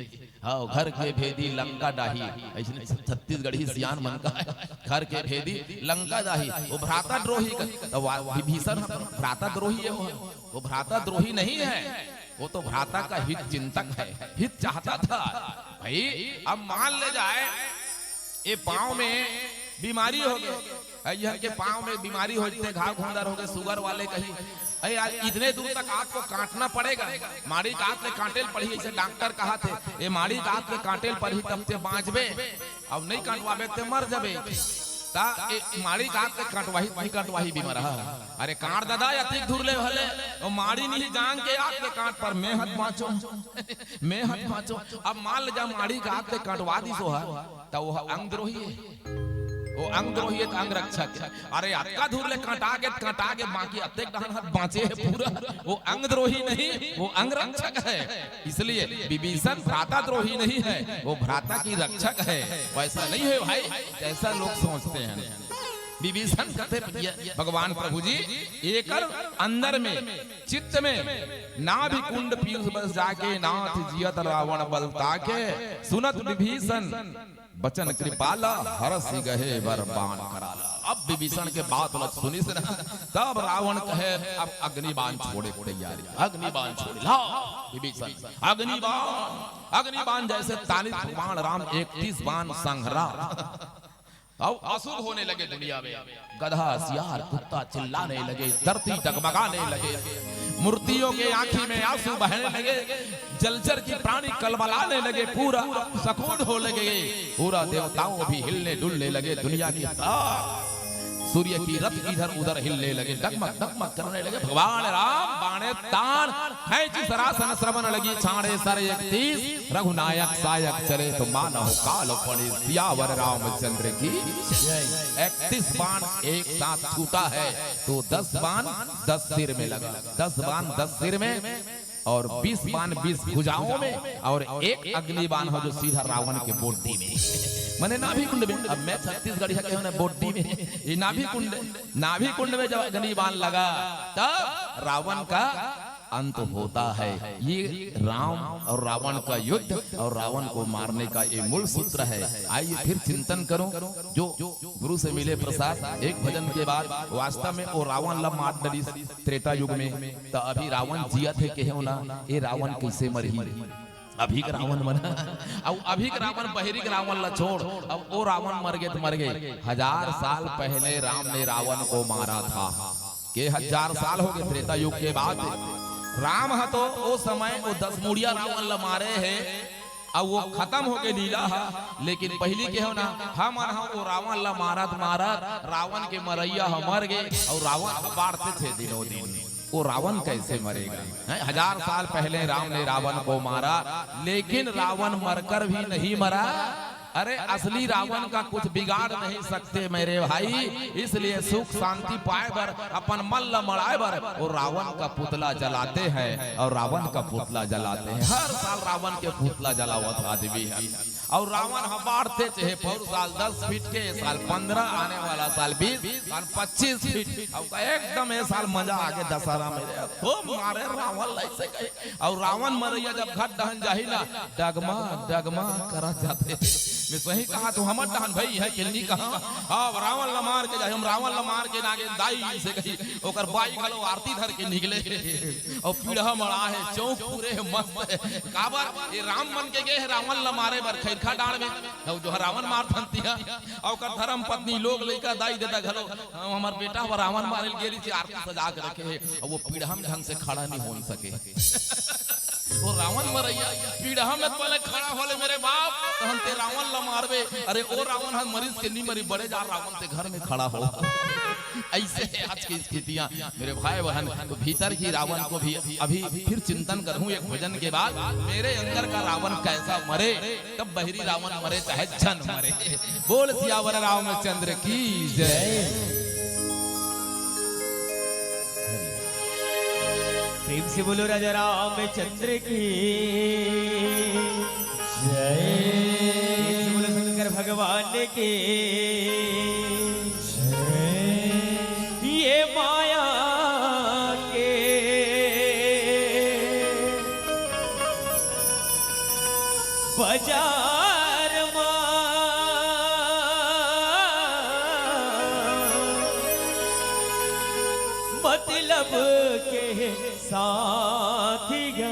हाँ घर के भेदी लंका डाही, ऐसे छत्तीसगढ़ी सियान मन का है। घर के भेदी लंका डाही, वो भ्राता द्रोही का। विभीषण भ्राता द्रोही है, वो भ्राता द्रोही नहीं है, वो तो भ्राता का हित चिंतक है, हित चाहता था। भाई अब मान ले जाए ये पाँव में बीमारी हो गई, यह के पाँव में बीमारी हो जाते, घाव घुंदर हो गए, शुगर वाले कहीं अरे इतने दूर तक आपको काटना पड़ेगा, माड़ी काट ले कांटेल पड़ी, ऐसे डॉक्टर कहा थे ये माड़ी काट ले कांटेल पड़ी तब ते बाँचबे, अब नहीं काटवाबे ते मर जाबे। ता माड़ी काट ले काटवाही वही काटवाही बीमार है। अरे काट दादा अतिक दूर ले भले, और माड़ी नहीं जान के आग के काट पर मैं हाथ बाँचो, मैं हाथ बाँचो। अब मान ले जा माड़ी काट ले काटवा दी सो है, तो वो अंग द्रोही है, वो अंग द्रोही है, अंग रक्षक है। अरे अक्का धूर ले काटा के बाकी अतेक डहन हाथ बाँचे है पूरा, वो अंग द्रोही नहीं, वो अंग रक्षक है। इसलिए विभीषण भ्राता द्रोही नहीं है, वो भ्राता की रक्षक है। वैसा नहीं है भाई जैसा लोग सोचते हैं। विभीषण कहते भगवान प्रभु जी एक अंदर में चित्त में नाभि कुंड पीयूष बस जाके, नाथ जियत रावण बल ताके, सुनत विभीषण बचन कृपाला, हरसि गहे वर बाण कराला। अब विभीषण के बात सुनी से तब रावण कहे अब अग्निबाण छोड़े तैयारी, अग्निबाण छोड़े लाओ विभीषण, अग्निबाण जैसे 43 बाण राम 31 बाण संहरा। अब असुर होने लगे दुनिया में, गधा सियार कुत्ता चिल्लाने लगे, धरती डगमगाने लगे, मूर्तियों के आंखी में आंसू बहने लगे, जलचर की प्राणी कलबलाने लगे, पूरा सकोड हो लगे, पूरा देवताओं भी हिलने डुलने लगे। दुनिया की सूर्य की रथ इधर उधर हिलने लगे, डगमग डगमग करने लगे। भगवान राम बाणे तान खैची सरासन श्रवण लगी, छाड़े सर 31 रघुनायक सायक चले, तो मानो काल पड़े सियावर रामचंद्र की। 31 बाण एक साथ छूटा है तो 10 बाण 10 सिर में लगा, 10 बाण 10 सिर में, और 20 बाण 20 भुजाओं में, और एक अग्नि बाण हो जो सीधा रावण के बोटी में, मैंने नाभि कुंड में। अब मैं छत्तीसगढ़ी है बोटी में, ये नाभि कुंड में जब अग्नि बाण लगा तब रावण का अंत होता है। ये राम और रावण का युद्ध और रावण को मारने का ये मूल सूत्र है। आइए फिर चिंतन करो जो गुरु से मिले प्रसाद एक भजन के बाद। वास्तव में वो रावण ला मार डरी त्रेता युग में, तो अभी रावण जिया थे के हो ना, ये रावण कैसे मरही, अभी का रावण मरा। अब अभी का रावण बहरी का रावण ला छोड़, अब वो रावण मर गए तो मर गए। 1000 साल पहले राम ने रावण को मारा था, के 1000 साल हो गए त्रेता युग के बाद। राम है तो वो समय वो 10 मुड़िया रावण ला मारे है, अब वो खत्म हो गए लीला है। लेकिन पहली के हो ना, हम वो रावण ला मारत रावण के मरैया हम मर गए और रावण बाढ़ते थे दिनों दिन। वो रावण कैसे मरेगा? 1000 साल पहले राम ने रावण को मारा, लेकिन रावण मरकर भी नहीं मरा। अरे असली रावण का कुछ बिगाड़ नहीं सकते मेरे भाई, इसलिए सुख शांति पाए बर अपन मल्ल मड़ाए बर वो रावण का पुतला जलाते हैं और रावण का पुतला जलाते हैं। हर साल रावण के पुतला जलावत आदमी है और रावण हम बाढ़ते चाहे पौर साल 10 फीट के, साल 15, आने वाला साल 20, साल 25 फीट। और एकदम ये साल मजा आगे दशहरा में तो मारे रावण ऐसे कहे। और रावण मरैया जब घट दहन जाही ना, डगमा डगमा करा जाते। मैं सही कहा तो हमर दहन भई है किलनी कहा। अब रावण ला मार के जाए, हम रावण ला मार के नागे दाई से कही ओकर बाई गलो आरती धर के निकले और पीढ़ा मड़ा है, चौक पूरे मस्त है। काबर ये राम मन के गए रावण ला मारे बर खैरखा डाल में, तो जो रावण मार थनतिया और ओकर धर्म पत्नी लोग लइका दाई देता घलो हमर बेटा व रावण मारे गेली थी, आरती सजा के रखे है और वो पीढ़ा में ढंग से खड़ा नहीं हो सके। वो रावण मरैया पीढ़ा में पहले खड़ा होले मेरे बाप, तो हम ते रावण ला मारबे। अरे ओ रावण हम मरीज के नहीं मरी, बड़े जा रावण ते घर में खड़ा हो। ऐसे है आज की स्थितियां मेरे भाई बहन। तो भीतर की रावण को भी अभी फिर चिंतन करूं एक भजन के बाद। मेरे अंदर का रावण कैसा मरे, तब बहरी रावण मरे चाहे जन मरे। बोल सियावर रामचंद्र की जय। प्रेम से बोलो राजा रामचंद्र की जय। बोलो शंकर भगवान की जय। ये माया के बाजार मतलब के साथिया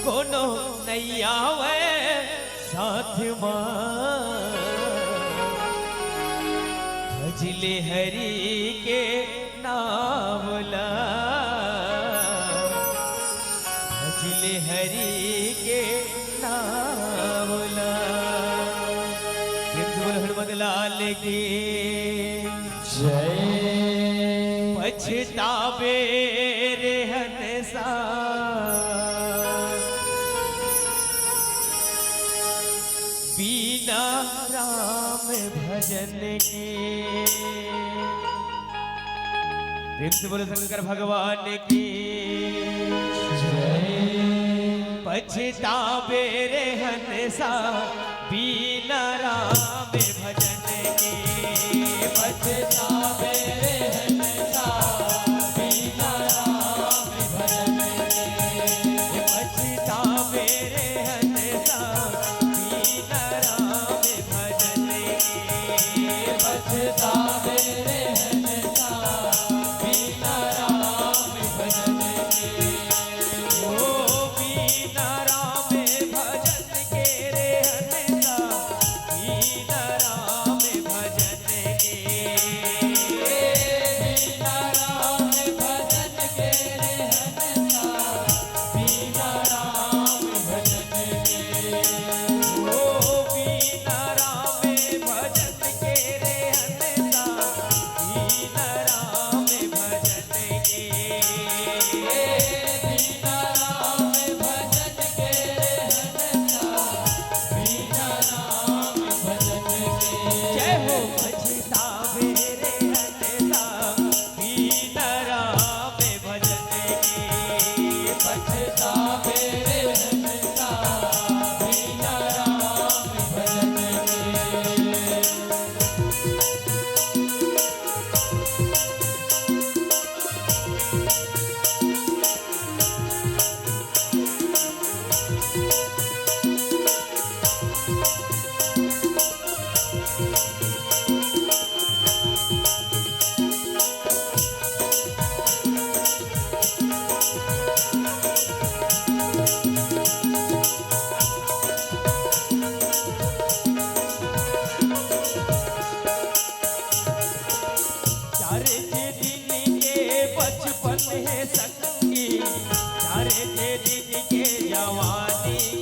कोनो नैया वे साथ भजले हरि के नाम ला, भजले हरि के नाम ला। हनुमत लाल की जय। पछतावे रे हंसा बिना राम भजन के। प्रेम से बोलो शंकर भगवान की जय। पछतावे रे हंसा बिना राम भजन के। पछतावे रे हंसा बिना राम भजन के। पछतावे रे हंसा बिना राम भजन के। पछतावे रे हंसा बिना राम भजन के। ओ बिना राम भजन के रे हंसा बिना राम भजन के।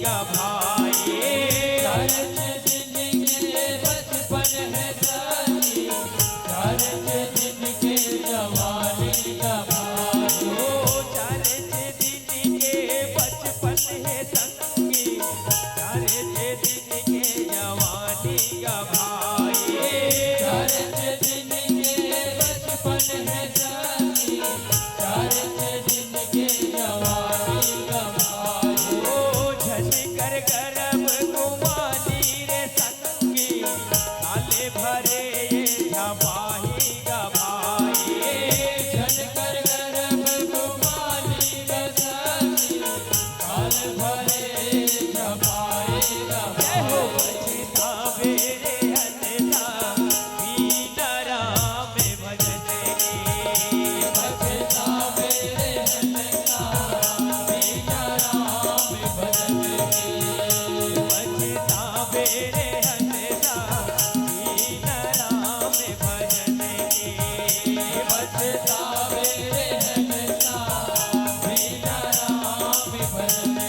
का भाई चर्च जिनके बचपन है साथी चर्च जिनके जवानी का भाई ओ चर्च जिनके बचपन है संगी चर्च जिनके जवानी का भाई चर्च जिनके बचपन है साथी चर्च जिनके जवानी का भाई ओ झनकर गरब कुमारी रे संगी काले भरे ये झबाही का भाई झनकर गरब कुमारी रे संगी काले भरे झबाही का भाई बचता बेरे हनता बीना राम भजने बचता बेरे हनता बीना राम भजने बचता बेरे हनता बीना राम भजने बचता बेरे हनता बीना राम भजने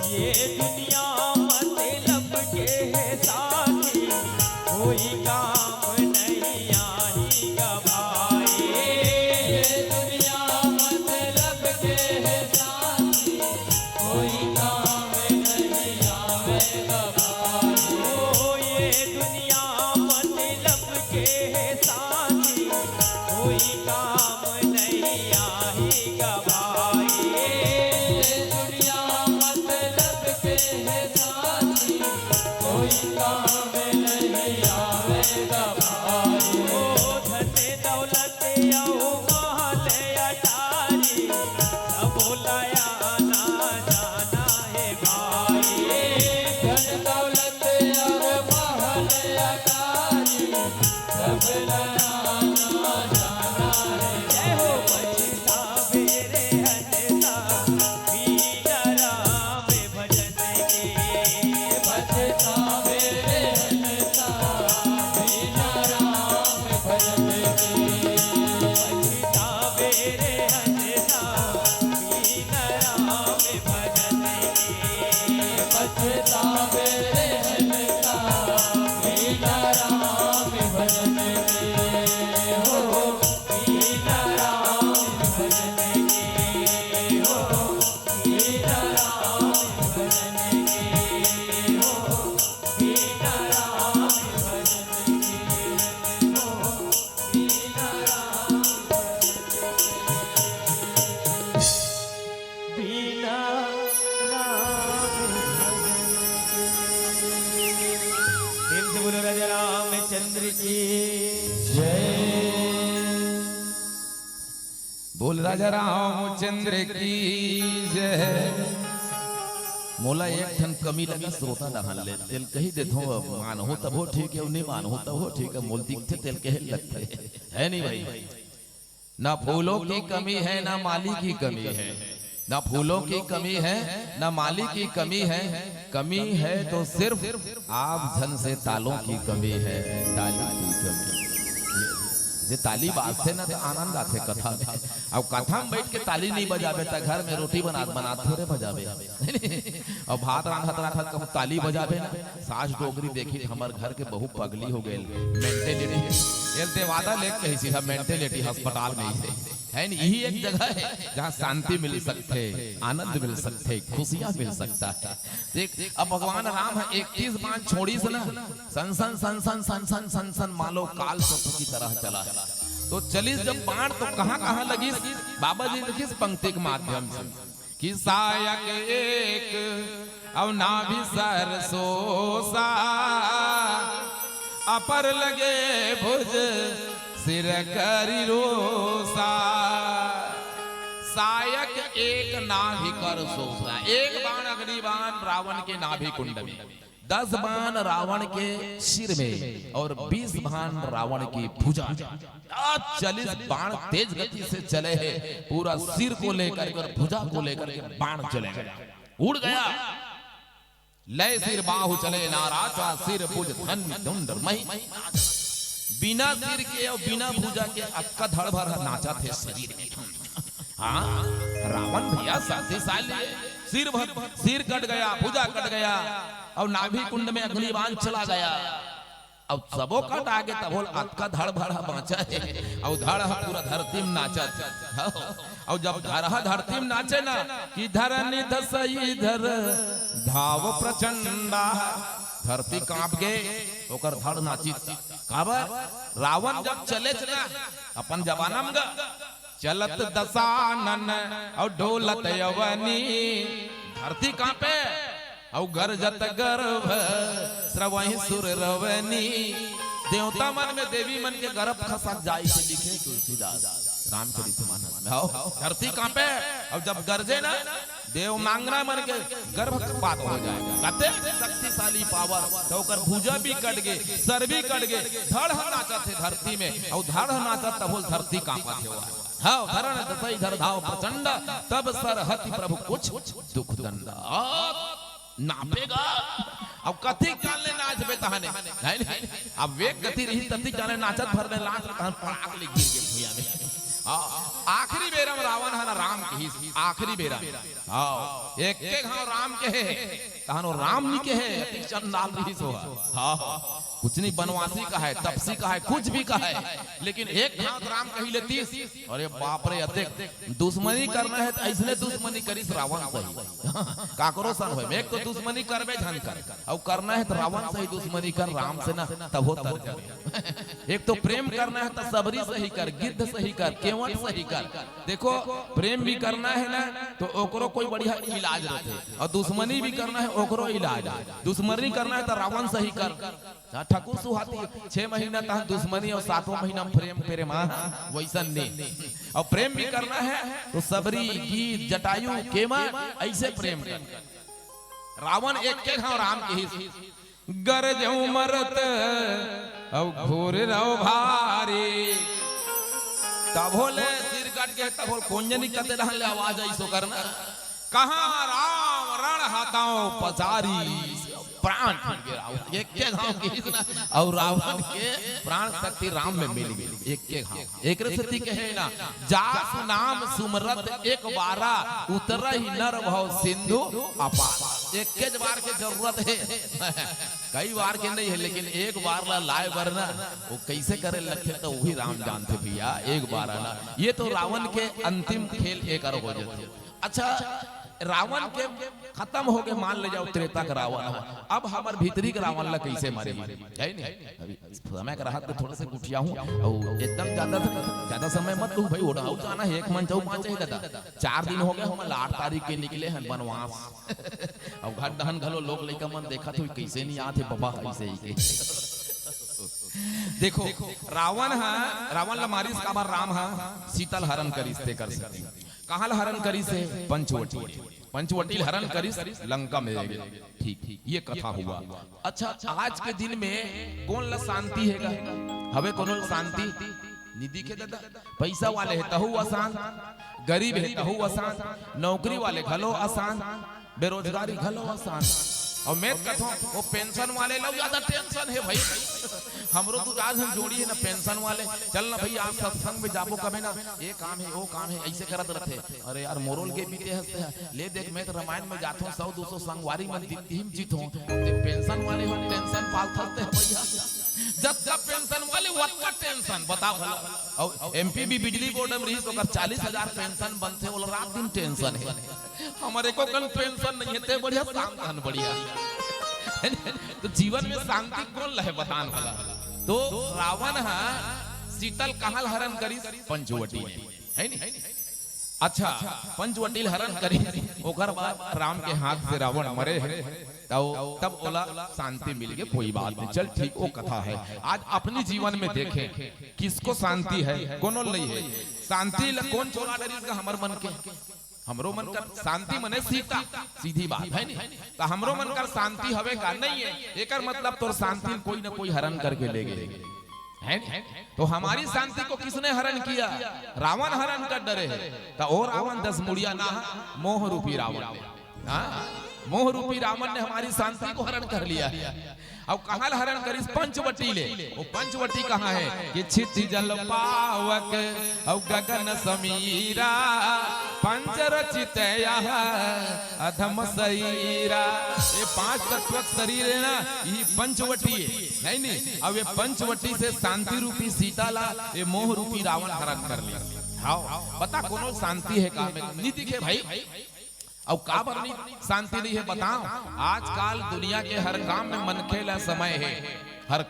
ये दुनिया मतलब के है साथी कोई काम नहीं आएगा भाई ये दुनिया मतलब के है साथी कोई काम नहीं आएगा भाई ओ ये दुनिया मतलब के है साथी कोई काम नहीं आएगा भाई ये दुनिया मतलब के है साथी कोई काम नहीं आवेगा भाई ओ धन दौलत आओ महल अटारी सब लाया ना जाना है भाई धन दौलत और महल अटारी सब लाया ना जाना है जय हो बचता बेरे हनता बीना राम भजने बचता बेरे हनता बीना राम भजने बचता बेरे हनता बीना राम भजने बचता बेरे हनता बीना राम भजने हो बीना राम भजने हो बीना राम भजने हो बीना राम भजने हो बीना राम बीना राम से बोलो राजा रामचंद्र की बोल राजा रामचंद्र की जय। मोला एक ठन कमी लगी श्रोता दहन ले तेल कही देथो मान हो तब हो ठीक है नहीं मान हो तब हो ठीक है मोल दिखते तेल कहे लगते है नहीं भाई। ना फूलों की कमी है ना माली की कमी है ना फूलों की कमी है ना माली की कमी है तो सिर्फ आप धन से तालों की कमी है ताली की कमी। जे ताली बाजते ना तो आनंद आते कथा में। अब कथा में बैठ के ताली नहीं बजावे तो घर में रोटी बनात थोड़े बजावे और भात रांधत कब ताली बजावे ना। सास डोगरी देखी हमार घर के बहु पगली हो गए मेंटेलिटी वादा लेके ही सीधा मेंटेलिटी अस्पताल में ही है नहीं। यही एक जगह है जहाँ शांति मिल सकते आनंद मिल सकते खुशियां मिल सकता है। देख अब भगवान राम है 31 बाण छोड़ी से ना सन मालो काल की तरह चला तो चली जब बाण तो कहाँ लगी बाबा जी लिखी पंक्ति के माध्यम से कि सायक एक अब ना भी सरसोसा अपर लगे भुज सिर करी रोसा सायक एक नाभि कर सोसा। एक बाण अग्नि बाण रावण के नाभि कुंड में, 10 बाण रावण के सिर में और 20 बाण रावण की भुजा। 40 बाण तेज गति से चले हैं, पूरा सिर को लेकर और भुजा को लेकर के बाण चले गया, उड़ गया। लय सिर बाहु चले नाराचा, सिर भुज धन धुंड मही। बिना सिर के और बिना भुजा के अक्का धड़ भर नाचा थे शरीर में। हाँ, रावण भैया शक्तिशाली है। सिर कट गया, भुजा कट गया और नाभि कुंड में अग्निबाण चला गया। अब सबो कट आगे तब बोल अक्का धड़ भर बाँचा है और धड़ पूरा धरती में नाचा। और जब धरहा धरती में नाचे ना कि धरनी धसई धर धाव प्रचंडा, धरती कांप गए ओकर धड़ नाची। काबर रावण जब चले ना अपन जवाना में चलत दसानन और ढोलत यवनी, धरती कांपे और गरजत गर्भ श्रवहि सुर रवनी। देवता मन में देवी मन के गर्भ खसक जाई से लिखे तुलसीदास रामचरितमानस में। आओ धरती कांपे और जब गरजे ना देव मांगना मन के गर्भपात हो जाएगा। कहते शक्तिशाली पावर तो कर भुजा भी कट गए, सर भी कट गए, धड़ नाचा थे धरती में और धड़ नाचा तब बोल धरती कांपा थे। हाँ धरण दसई धर धाव प्रचंड, तब सर हति प्रभु कुछ दुख दंड। नापेगा अब कथी काले नाच बे तहने नहीं। अब वेग गति रही तथी काले नाचत भर में लाच तहन पड़ाक ले गिर गए भैया में। आखिरी बेरा में रावण है ना राम के ही आखिरी बेरा। हाँ एक हाँ राम के है तहन राम नी के है चंडाल रही सो। हाँ कुछ नहीं बनवासी का है, तपसी का है, कुछ भी का है, लेकिन एक हाथ राम कही ले 30। अरे बाप रे अतेक दुश्मनी करना है तो ऐसने दुश्मनी करिस रावण सही काकरो संग है। एक तो दुश्मनी करबे झन कर और करना है तो रावण सही दुश्मनी कर, राम से ना तब होता। एक तो प्रेम करना है तो सबरी सही कर, गिद्ध सही कर, केवट सही कर। देखो प्रेम भी करना है ना तो ओकरो कोई बढ़िया इलाज रहते और दुश्मनी भी करना है ओकरो इलाज। दुश्मनी करना है तो रावण सही कर। ठकुर सुहाती 6 महीना तक दुश्मनी और 7वां महीना प्रेम पेरे मां वैसन नहीं। और प्रेम भी करना है तो सबरी गीत जटायु केमा ऐसे प्रेम कर। रावण एक के हाँ राम के ही गरज मरत अब घोर रहो भारी, तब होले सिर काट के तब होल कोंजनी कते रहले आवाज ऐसो करना। कहाँ राम रण हाथाओं पसारी, प्राण एक के घाव की और रावण के प्राण शक्ति राम में मिल गई। एक के घाव एक रसती कहे ना जासु नाम सुमरत एक बारा उतर ही नर भव सिंधु अपार। एक के बार के जरूरत है कई बार के नहीं है, लेकिन एक बार ला लाए वरना वो कैसे करे लगते तो वही राम जानते भैया। एक बार ना ये तो रावण के अंतिम खेल एक हो जाते। अच्छा रावण के खत्म हो गए, मान ले जाओ त्रेता का रावण। अब हमारे भीतरी के रावण ला कैसे मारे है नहीं। अभी समय का रहा तो थोड़ा सा गुठिया हूँ और एकदम ज्यादा समय मत लूं भाई। उड़ा जाना है एक मन जाऊ पाँच है दादा। 4 दिन हो गए हम 8 तारीख के निकले हैं बनवास। अब घर दहन घलो लोग लड़का मन देखा तो कैसे नहीं आते बाबा ऐसे ही। देखो रावण है, रावण ला मारिस का बार राम है शीतल हरण करिस ते कर सकती। कहाँ हरण करी से पंचवटी हरण करी लंका में गए। ठीक ये कथा हुआ। अच्छा आज के दिन में कौन ला शांति है हवे कौन शांति निधि के दादा। पैसा वाले है तहु आसान, गरीब है तहु आसान, नौकरी वाले घलो आसान, बेरोजगारी घलो आसान। और मैं कहता हूँ वो पेंशन वाले लोग ज्यादा टेंशन है भाई। हमरो तो आज हम जोड़ी है ना पेंशन वाले। चल ना भैया आप सत्संग में जाबो कभी ना ये काम है वो काम है ऐसे करत रहते। अरे यार मोरल के बीते हंसते हैं ले देख मैं तो रामायण में जाता हूँ 100-200 संगवारी मन दिखती जीत हूँ। पेंशन वाले हो टेंशन पालते हैं भैया। जब जब पेंशन वाले वक्का टेंशन बताओ भला। और एमपी भी बिजली बोर्ड में रही तो 40,000 पेंशन बनते बोल रात दिन टेंशन है। हमारे को कल पेंशन नहीं है बढ़िया शांत बढ़िया। तो जीवन में शांति कौन लहे बतान वाला। तो रावण है शीतल कहाल हरण करी पंचवटी है नहीं। अच्छा पंचवटी हरण करी ओकर बाद राम के हाथ से रावण मरे है। तो तब बोला शांति मिल गई, कोई बात नहीं, चल ठीक वो कथा है। आज अपने जीवन में देखें किसको शांति है, कोनो नहीं है शांति। कौन चोरा डरी का हमर मन के, हमरो मन कर शांति मने सीता, सीधी बात है नहीं। तो हमरो मन कर शांति हवे का नहीं है, एकर मतलब तोर शांति कोई ना कोई हरण करके ले गए है। तो हमारी शांति को किसने हरण किया? रावण हरण कर डरे है। तो और रावण 10 मुड़िया ना, मोह रूपी रावण ने, मोह रूपी रावण ने हमारी शांति को हरण कर लिया। अब कहाँ हरण करिस? पंचवटी ले। वो पंचवटी कहाँ है? कि छिति जल पावक और गगन समीरा, पंचरचित अधम शरीरा। ये 5 तत्व शरीर है ना, ये पंचवटी है नहीं। अब ये पंचवटी से शांति रूपी सीता ला, ये मोह रूपी रावण हरण कर लिया। हाँ बता कोनो शांति है काम में नहीं दिखे भाई। अब का बरनी शांति नहीं है बताओ। आजकल दुनिया के हर काम में मन खेला समय है, हर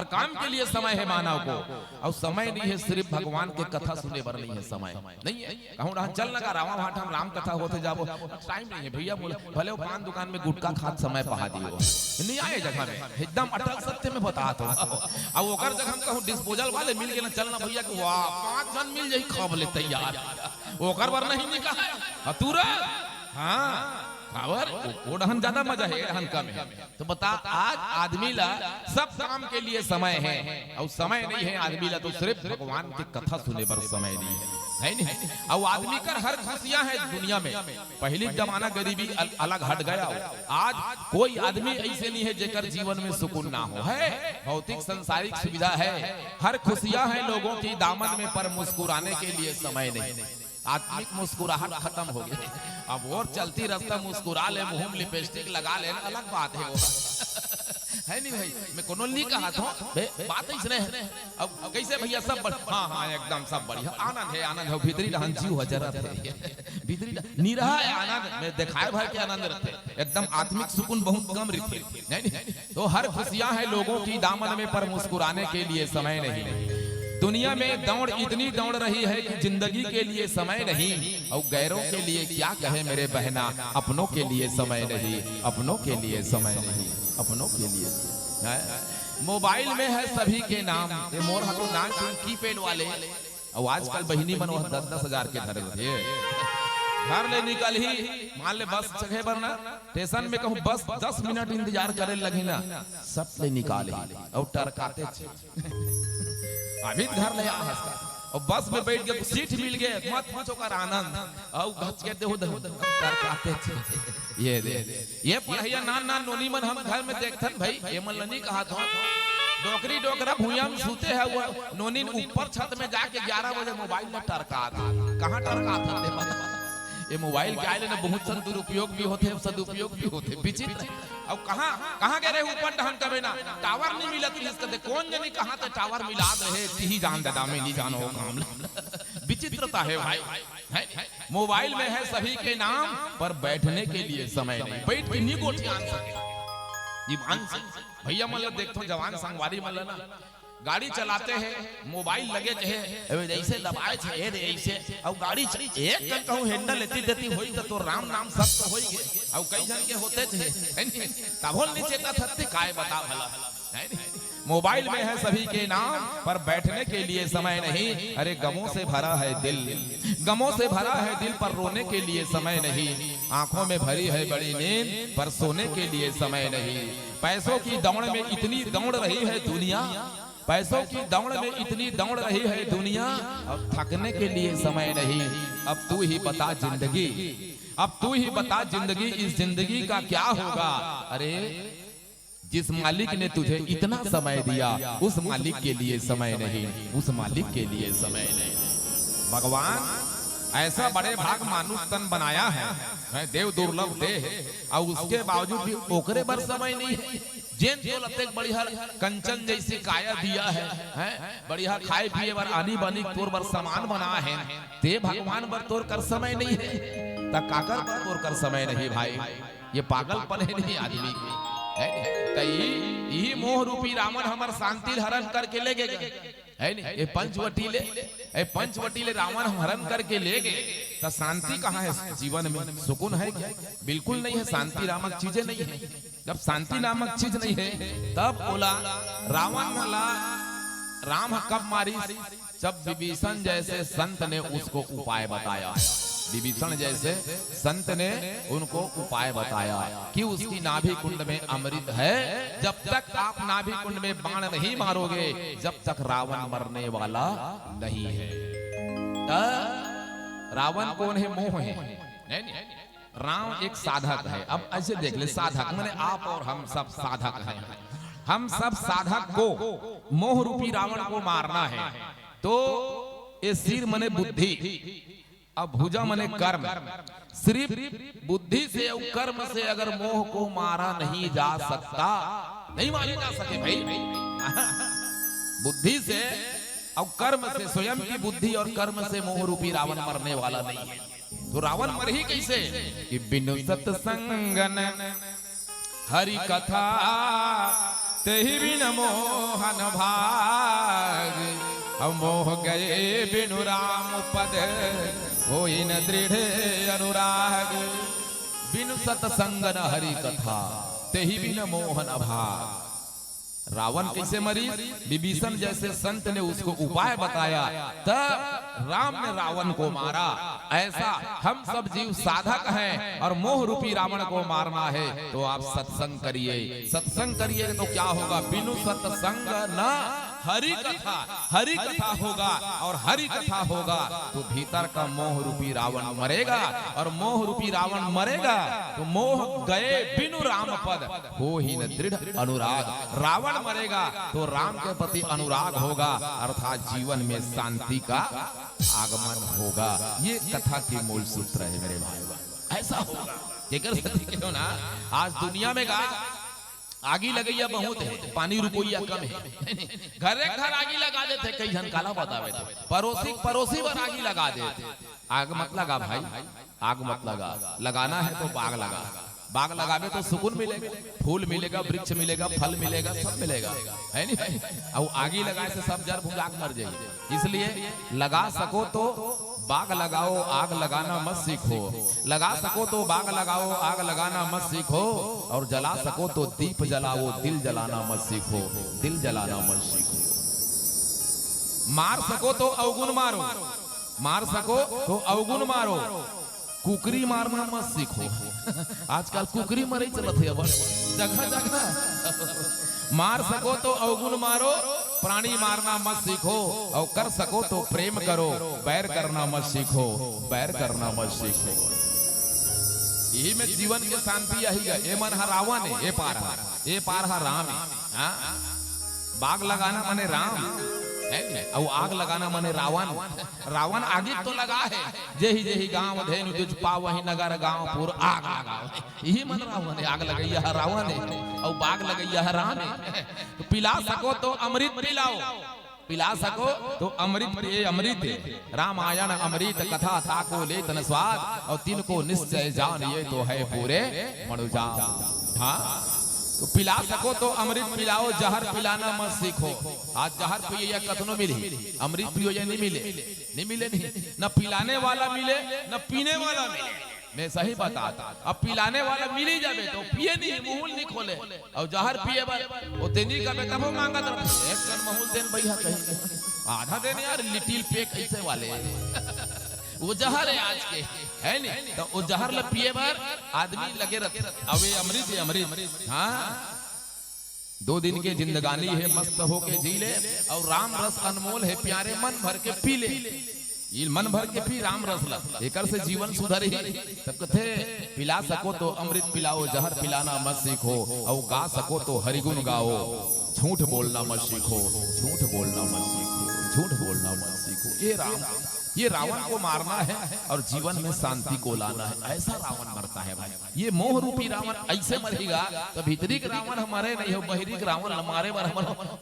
काम के लिए समय है मानव को। और समय नहीं है सिर्फ भगवान के कथा सुने पर नहीं है समय, नहीं है। कहूँ रहा चल लगा रावा भाट हम राम कथा होते जाबो, टाइम नहीं है भैया। बोले भले पान दुकान में गुटखा खात समय पहा दियो, नहीं आए जगह में एकदम अटल सत्य में बता तो। अब ओकर जगह हम कहूँ डिस्पोजल वाले मिल गए ना, चलना भैया कि वाह 5 जन मिल जाई खब ले तैयार, ओकर वर नहीं निकला तुरंत। हाँ खबर ओढ़न ज्यादा मजा है, रहन कम है। तो बता आज आदमी ला सब काम के लिए समय है, और समय नहीं है आदमी ला तो सिर्फ भगवान की कथा सुने पर समय नहीं है नहीं। और आदमी कर हर खुशियां है दुनिया में। पहले जमाना गरीबी अलग हट गया, आज कोई आदमी ऐसे नहीं है जेकर जीवन में सुकून ना हो है। भौतिक संसारिक सुविधा है, हर खुशियां है लोगों की दामन में, पर मुस्कुराने के लिए समय नहीं। आत्मिक मुस्कुराहट खत्म हो गई। अब और चलती रास्ता मुस्कुरा ले, मुंह में लिपस्टिक लगा ले, अलग बात है वो है नहीं भाई। मैं कोनो नहीं कहा था बात इसने है। अब कैसे भैया सब हाँ हाँ एकदम सब बढ़िया, आनंद है आनंद है। भीतरी रहन जीव हजरत है, भीतरी नहीं रहा है आनंद में दिखाए भर के आनंद रहते, एकदम आत्मिक सुकून बहुत कम रहते नहीं। तो हर खुशियां है लोगों की दामन में, पर मुस्कुराने के लिए समय नहीं। दुनिया में दौड़ इतनी दौड़ रही है कि जिंदगी के लिए समय नहीं। और गैरों के लिए क्या कहे मेरे बहना, अपनों के लिए समय नहीं, अपनों के लिए समय नहीं, अपनों के लिए। मोबाइल में है सभी के नाम, ये मोर हाथों नाम कीपैड वाले। और आजकल बहिनी बनो 10-10 हजार के धरे थे। घर ले निकल ही मान ले बस जगह पर ना स्टेशन में कहूँ बस 10 मिनट इंतजार करे लगी ना, सब ले निकाले और टरकाते अभी घर ले और बस में बैठ के सीट मिल गए, मत पूछो कर आनंद। और घच के दे टरकाते थे। ये पढ़ैया नान नोनी मन हम घर में देखथन भाई, ये मन नहीं कहा था डोकरी डोकरा भूया में सूते है वो नोनी ऊपर छत में जाके 11 बजे मोबाइल में टरका था। कहाँ टरका था? ये मोबाइल के आए ना बहुत सा दुरुपयोग भी होते हैं, सदुपयोग भी होते हैं, विचित्र। अब कहाँ गए रहे ऊपर ढहन कबे ना टावर नहीं मिला तो कौन जानी कहाँ तो टावर मिला रहे ही जान दादा में नहीं जानो काम। विचित्रता है भाई है? मोबाइल में है सभी के नाम, पर बैठने के लिए समय नहीं। बैठ के नहीं गोठियान भैया मतलब देखो जवान संगवारी मतलब ना गाड़ी चलाते हैं, मोबाइल लगे थे जैसे दबाए थे ऐसे, और गाड़ी एक कर कहूँ हैंडल लेती देती होई तो राम नाम सब तो होई गए। और कई जन के होते थे तब नीचे का थत्ते काय बता भला है नहीं। मोबाइल में है सभी के नाम, पर बैठने के लिए समय नहीं। अरे गमों से भरा है दिल, गमों से भरा है दिल, पर रोने के लिए समय नहीं। आंखों में भरी है बड़ी नींद, पर सोने के लिए समय नहीं। पैसों की दौड़ में इतनी दौड़ रही है दुनिया, पैसों की दौड़ में इतनी दौड़ रही है दुनिया, अब थकने के लिए समय नहीं। अब तू ही बता जिंदगी, अब तू ही बता जिंदगी, इस जिंदगी का क्या होगा? अरे जिस मालिक ने तुझे इतना समय दिया, उस मालिक के लिए समय नहीं, उस मालिक के लिए समय नहीं। भगवान ऐसा बड़े भाग मानुष तन बनाया है, देव दुर्लभ दे, और उसके बावजूद भी ओकरे पर समय नहीं है। जेन जो बढ़िया कंचन जैसी काया दिया है बढ़िया खाए पिए बर आनी बानी तोर बर सामान बना है, ते भगवान बर तोर कर समय नहीं है, तब काकर पर तोर कर समय नहीं भाई। ये पागलपन है नहीं आदमी की। यही मोह रूपी रावण हमार शांति हरण करके ले गए है नहीं। ये पंचवटीले रावण हरण करके ले गए तो शांति कहाँ है जीवन में, सुकून है क्या? बिल्कुल नहीं है। शांति नामक चीजें नहीं है। जब शांति नामक चीज नहीं है तब बोला रावण वाला राम कब मारी? जब विभीषण जैसे संत ने उसको उपाय बताया। विभीषण जैसे संत ने उनको उपाय बताया कि उसकी नाभि कुंड में अमृत है। जब तक आप नाभि कुंड में बाण नहीं मारोगे जब तक रावण मरने वाला नहीं है। रावण कौन है? मोह है। नहीं, राम एक साधक है। अब ऐसे देख ले, साधक माने आप और हम सब साधक हैं। हम सब साधक को मोह रूपी रावण को मारना है। तो ये सिर मने बुद्धि, अब भुजा मने कर्म। सिर्फ बुद्धि से और कर्म से अगर मोह को मारा नहीं जा सकता, नहीं मारे जा सके भाई। बुद्धि से और कर्म से, स्वयं की बुद्धि और कर्म से मोह रूपी रावण मरने वाला नहीं है। तो रावण मर ही कैसे? कि बिनु सत्संगन हरि कथा तेहि बिन मोहन भाग। हम मोह गए बिनु राम पद होई न दृढ़ अनुराग। बिनु सत्संगन हरि कथा तेहि बिन मोहन भाग। रावण कैसे मरी? विभीषण जैसे संत ने उसको उपाय बताया तब राम ने रावण को मारा। ऐसा हम सब जीव साधक हैं और मोह रूपी रावण को मारना है तो आप सत्संग करिए। सत्संग करिए तो क्या होगा? बिनु सत्संग न हरि कथा होगा, और हरि कथा होगा तो भीतर का मोह रूपी रावण मरेगा, और मोह रूपी रावण मरेगा तो मोह गए बिनु राम पद हो ही न दृढ़ अनुराग। रावण मरेगा तो राम के प्रति अनुराग होगा, अर्थात जीवन में शांति का आगमन होगा। ये कथा के मूल सूत्र है मेरे भाई। ऐसा होगा क्यों ना? आज दुनिया में आगी लगैया बहुत है, पानी रुपया कम है। घरे घर आगी लगा देते, कई जन काला बतावे थे, पड़ोसी पर आगी लगा देते। आग मत लगा भाई, आग मत लगा। लगाना है तो बाग लगा। बाग लगावे तो सुकून मिलेगा, फूल मिलेगा, वृक्ष मिलेगा, फल मिलेगा, सब मिलेगा, है नहीं? और आगी लगाए से सब जड़ भुजाग मर जाएगी। इसलिए लगा सको तो बाग लगाओ, आग लगाना मत सीखो। लगा सको तो बाग लगाओ, आग लगाना मत सीखो। और जला सको तो दीप जलाओ, दिल जलाना मत सीखो, दिल जलाना मत सीखो। मार सको तो अवगुण मारो, मार सको तो अवगुण मारो। कुकरी मारना मत सीखो। आजकल कुकरी मरे चलत है जगह जगह। मार सको तो अवगुण मारो, प्राणी मारना मत सीखो। और कर सको तो प्रेम करो, बैर करना मत सीखो, बैर करना मत सीखो। यही में जीवन की शांति यही है। ये मन हा रावण है, ये पार हा राम है। बाग लगाना माने राम और आग लगाना माने रावण। रावण आगे तो लगा है, जेही जेही गांव धेनु तुझ पाव वही नगर गांव पूर आग लगाओ। यही मन रावण है। आग लगैया है रावण है और बाग लगैया है राम है। तो पिला सको तो अमृत पिलाओ, पिला सको तो अमृत। ये अमृत है रामायण अमृत कथा ताको ले तन स्वाद। और तिनको निश्चय जान ये तो है पूरे मनुजा। हाँ तो पिला सको तो अमृत पिलाओ, जहर पिलाना मत सीखो। आज जहर पिए या कतनो मिले, अमृत पियो या नहीं मिले नहीं। न पिलाने वाला मिले न पीने वाला मिले। मैं सही बताता। अब पिलाने वाला मिल ही जावे तो पिए नहीं, मुंह नहीं खोले। और जहर पिए वो तेनी का तबो मांगत रहे। एक कन महूल देन भैया कहेंगे, आधा देने यार लिटिल पे कैसे वाले। वो जहर है आज के, है नहीं? तो वो जहर ल पिए बार आदमी लगे रहते। अब ये अमृत है, अमृत। हाँ 2 दिन के जिंदगानी है, मस्त होके जी ले। और राम रस अनमोल है, प्यारे मन भर के पी ले। ये मन भर के पी राम रस ला, एकर से जीवन सुधर ही। तब कथे पिला सको तो अमृत पिलाओ, जहर पिलाना मत सीखो। और गा सको तो हरिगुण गाओ, झूठ बोलना मत सीखो, झूठ बोलना मत सीखो, झूठ बोलना मत सीखो। ये रावण को मारना है और जीवन में शांति को लाना है। ऐसा रावण मरता है भाई। ये मोह रूपी रावण ऐसे मरेगा तो भीतरी के रावण हमारे नहीं हो, बहिरी के रावण हमारे बार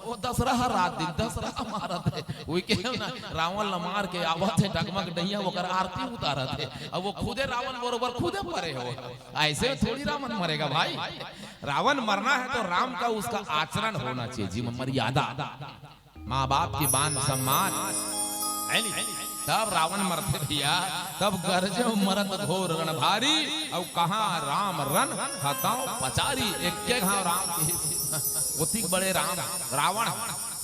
वो दशहरा रात दिन दशहरा मारत है। वही के ना रावण मार के आवत है डगमग डैया वो कर आरती उतारत है। अब वो खुदे रावण बरोबर खुदे मरे हो। ऐसे थोड़ी रावण मरेगा भाई। रावण मरना है तो राम का उसका आचरण होना चाहिए, जीवन मर्यादा। माँ बाप की मान सम्मान, तब रावण मरते दिया, तब गरजे मरत घोर रण भारी, और कहा राम रन हताओ पचारी। एक के घाव राम की उती बड़े राम रावण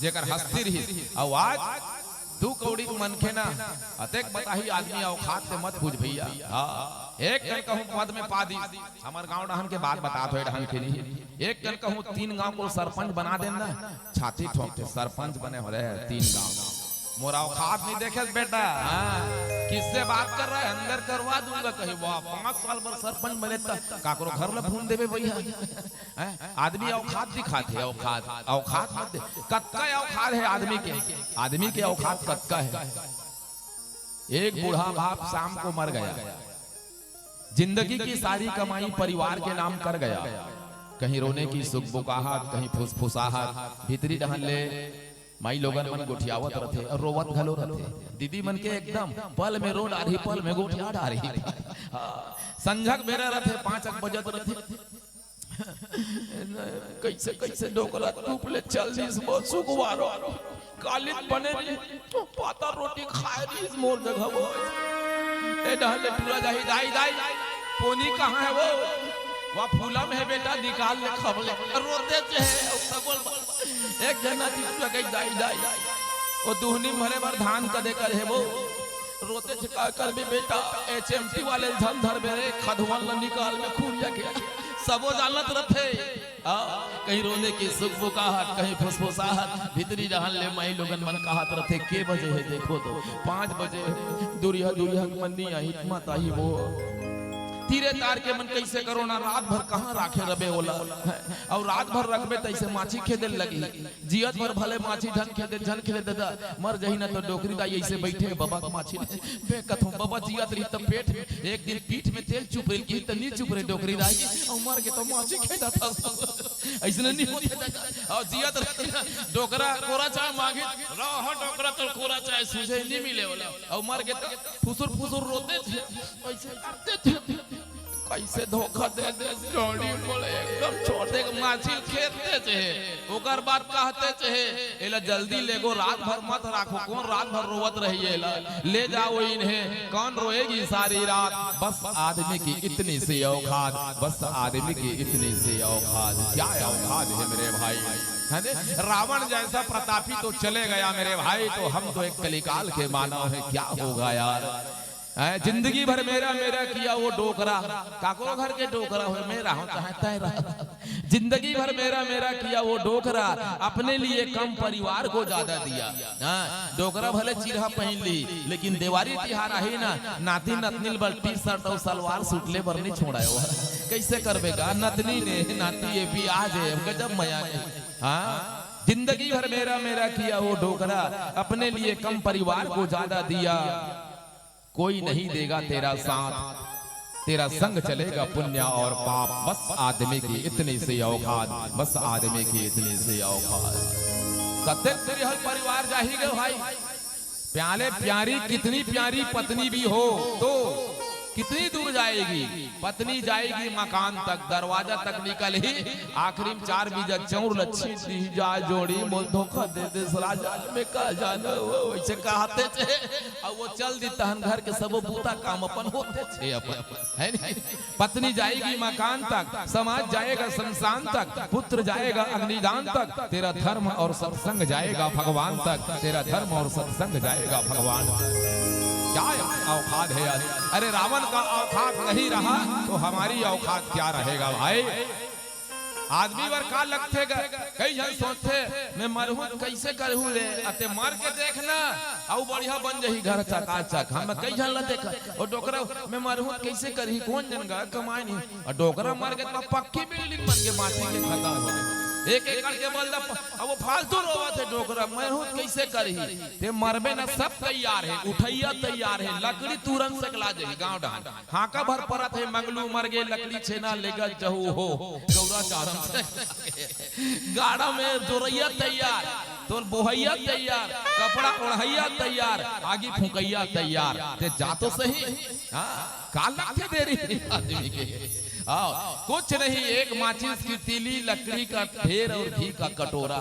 जेकर हस्ती रही, और आज दू कौड़ी मनखे ना अतेक बताही आदमी औखात से मत पूछ भैया। एक जन कहूँ पद में पा दी, हमार गांव डहन के बात बता दो डहन के नहीं। एक जन कहूँ 3 गांव को सरपंच बना देना, छाती ठोकते सरपंच बने हो रहे 3 गांव। मोरा औखात नहीं देखे बेटा, किससे बात कर रहा है, अंदर करवा दूंगा कहीं। वाह 5 साल पर सरपंच बने तक काकरो घर में फोन देवे भैया। आदमी औखात दिखाते, औखात औखात मत दे। कत्का औखात है आदमी के औखात कत्का है। एक बूढ़ा बाप शाम को मर गया, जिंदगी की सारी कमाई परिवार के नाम कर गया। कहीं रोने की सुख बुकाहट, कहीं फुसफुसाहट, भीतरी रहन ले माई लोगन मन गोठियावत रहते और रोवत घलो रहते। दीदी मन के एकदम पल में रो डारी, पल में गोठिया डारी। संझक बेरा रहते, 5 बजत रहते। कैसे कैसे डोकला टूप ले चल दिस मोर सुगवारो, कालित बने पाता रोटी खाए दिस मोर जगह वो। ए डहले टूला जाही दाई दाई, पोनी कहाँ है वो? वह फूला में है बेटा, निकाल ले खबले। रोते चे है एक जना चीज लगे दाई दाई, वो दुहनी भरे भर धान कदे कर है वो। रोते चे का कर भी बेटा, HMT वाले धन धर बेरे खदवन ल निकाल में खून जाके सबो जानत रथे। कहीं रोने की सुख बुकाहट, कहीं फुसफुसाहट, भीतरी रहन ले माई लोगन मन कहत रथे के बजे है देखो तो 5 बजे दुरिया दुरिया मन्नी आई मत आई वो। तीरे तार के मन कैसे करो ना, रात भर कहाँ राखे रबे ओला, और रात भर रखबे तैसे माछी खेदे लगी। जियत भर भले माछी ढन खेदे दादा, मर जही ना तो डोकरी दाई ऐसे बैठे बाबा माछी बे कथो बाबा जियत रही तब पेट में, एक दिन पीठ में तेल चुप रही की तो नहीं चुप रहे डोकरी दाई, और मर के तो माछी खेदा था ऐसे नहीं होती। और जियत रही डोकरा कोरा चाय मांगे रह, डोकरा तो कोरा चाय सूझे नहीं मिले वाला, और मर के तो फुसुर फुसुर रोते थे ऐसे करते थे। कैसे धोखा दे दे जोड़ी बोले एकदम छोटे माछी खेलते थे, ओकर बात कहते थे एला जल्दी लेगो, रात भर मत राखो, कौन रात भर रोवत रही एला, ले जाओ इन्हें, कौन रोएगी सारी रात। बस आदमी की इतनी सी औकात, बस आदमी की इतनी सी औकात। क्या औकात है मेरे भाई, है रावण जैसा प्रतापी तो चले गया मेरे भाई, तो हम तो एक कलिकाल के मानव है, क्या होगा यार। जिंदगी भर मेरा मेरा किया वो डोकरा, काको घर के डोकरा हो मेरा हो चाहता है। जिंदगी भर मेरा मेरा किया वो डोकरा, अपने लिए कम परिवार को ज्यादा दिया। डोकरा भले चिरहा पहन ली, लेकिन देवारी तिहारा ही ना, नाती नतनील बल टी-शर्ट और सलवार सूटले पर नहीं छोड़ा हुआ। कैसे करबेगा नतनी ने, नाती ये भी आज है गजब मया ने। हाँ जिंदगी भर मेरा मेरा किया वो डोकरा, अपने लिए कम परिवार को ज्यादा दिया। कोई नहीं देगा तेरा साथ, तेरा संग चलेगा पुण्य और पाप। बस आदमी की इतनी सी औकात, बस आदमी की इतनी सी औकात। कते तेरे हर परिवार जाही गए भाई, प्याले प्यारी कितनी प्यारी पत्नी भी हो तो कितनी दूर जाएगी। पत्नी जाएगी मकान तक, दरवाजा तक निकल ही आखिरी में 4 बीजा चौर लच्छी दी जा जोड़ी बोल धोखा दे दे सराजाल में का जाना वैसे कहते थे, और वो चल दी तहन घर के सब बूता काम अपन होते थे अपन, है नहीं। पत्नी जाएगी मकान तक, समाज जाएगा शमशान तक, पुत्र जाएगा अग्निदान तक, तेरा धर्म और सत्संग जाएगा भगवान तक, तेरा धर्म और सत्संग जाएगा भगवान। क्या औकात है यार, अरे रावण का औकात नहीं रहा तो हमारी औकात क्या रहेगा भाई। आदमी वर का लगते कई जन सोचते मैं मरहूं कैसे करहूं रे, अते मर के देखना और बढ़िया बन जही घर चकाचक। हम कई जन ला देखा और डोकरा मैं मरहूं कैसे करही, कौन जन गा कमाई नहीं, और डोकरा मर के तो पक्की बिल्डिंग बन के माटी के खत्म हो गए। 1 एकड़ के बल अब वो फालतू रोवा थे डोकरा, मैं हूं कैसे करही, ते मरबे ना सब तैयार है, उठैया तैयार है, लकड़ी तुरंत सकला जाई गांव डान हाका भर परत है, मंगलू मर गए लकड़ी छेना लेगा जहू हो गौरा चारम से गाड़ा में जोरैया तैयार, तो बोहैया तैयार, कपड़ा ओढ़ैया तैयार, आगे फूकैया तैयार, ते जा तो सही। हां काल लगते देरी आदमी के कुछ नहीं, एक माचिस की तीली, लकड़ी का ढेर और घी का कटोरा,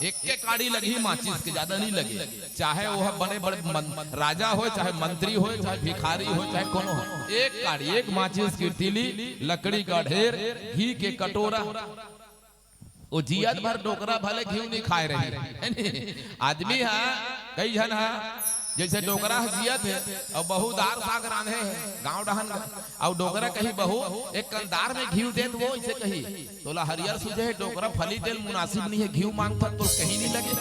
एक के काड़ी लगी माचिस के, ज्यादा नहीं लगी। चाहे वो बड़े बड़े राजा हो, चाहे मंत्री हो, चाहे भिखारी हो, चाहे कौन हो, एक काड़ी, एक माचिस की तीली, लकड़ी का ढेर, घी के कटोरा। वो जियत भर डोकरा भले घी नहीं खाए रही आदमी है, कई जन है जैसे डोकरा जियत है और बहुदार साग रांधे है गांव डहन, और डोकरा कहीं बहु एक कंदार में घी दे, वो इसे कही तोला हरियर सुझे है, डोकरा फली तेल मुनासिब नहीं है, घी मांगता तो कहीं नहीं लगे।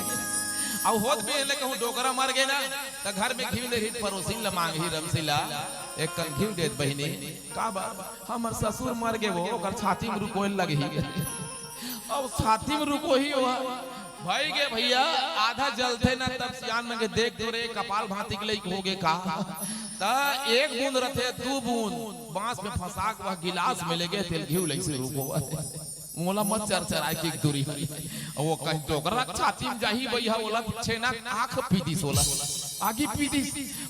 और होत भी है कहूँ डोकरा मर गए ना तो घर में घी दे, पड़ोसी ला मांग ही रमसिला एक कन घी दे बहिनी, का बात हमर ससुर मर गए, वो छाती में रुकोल लगी, अब छाती में रुको ही हुआ भाई के भैया, आधा जलते ना तब सियान में देख दो रे कपाल भांति के लिए होगे का, ता एक बूंद रथे, दो बूंद बांस में फंसा के गिलास में ले गए तेल घी लई से रुको मोला मत चरचराए की दूरी वो कहीं डोकरा छाती में जाही भैया ओला छेना आंख पीदी सोला आगे पीदी,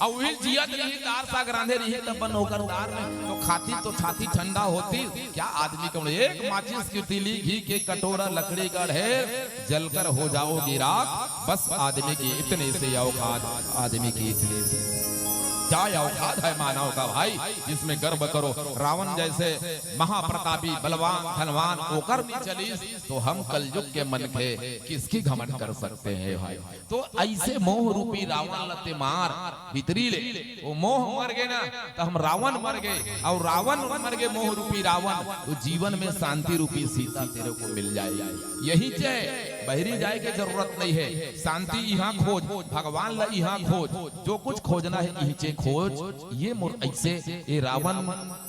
और वही जियत रही दार साग रांधे रही तब बन होकर दार में तो खाती तो छाती ठंडा होती। क्या आदमी को एक माचिस की तीली, घी के कटोरा, लकड़ी का ढेर, जलकर हो जाओगी राख, बस आदमी की इतने से औकात, आदमी की इतने से क्या औकात है मानव का भाई, जिसमें गर्व करो। रावण जैसे महाप्रतापी बलवान धनवान होकर नहीं चलीस तो हम कलयुग के मन के किसकी घमंड कर सकते हैं भाई। तो ऐसे मोह रूपी रावण लते मार भीतरी ले, वो मोह मर गए ना तो हम रावण मर गए, और रावण मर गए मोह रूपी रावण, तो जीवन में शांति रूपी सीता तेरे को मिल जाएगी। यही चाहे बहरी जाए की जरूरत नहीं है, शांति यहाँ खोज, भगवान ला यहाँ खोज, जो कुछ खोजना है यही खोज। ये ऐसे ये रावण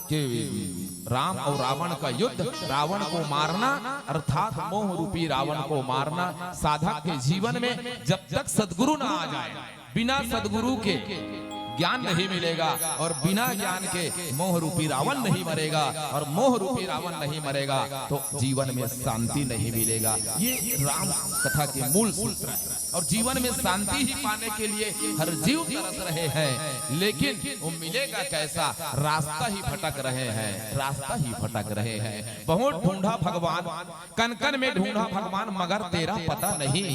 के राम और रावण का युद्ध, रावण को मारना अर्थात मोह रूपी रावण को मारना। साधक के जीवन में जब तक सद्गुरु ना आ जाए, बिना सद्गुरु के ज्ञान नहीं मिलेगा, और बिना ज्ञान के मोह रूपी रावण नहीं मरेगा, और मोह रूपी रावण नहीं मरेगा तो जीवन में शांति नहीं मिलेगा। ये राम कथा के मूल सूत्र है, और जीवन में शांति ही पाने के लिए हर जीव तरस रहे हैं, लेकिन वो मिलेगा कैसा, रास्ता ही भटक रहे हैं, रास्ता ही भटक रहे हैं। बहुत ढूंढा भगवान, कन कन में ढूंढा भगवान मगर तेरा पता नहीं,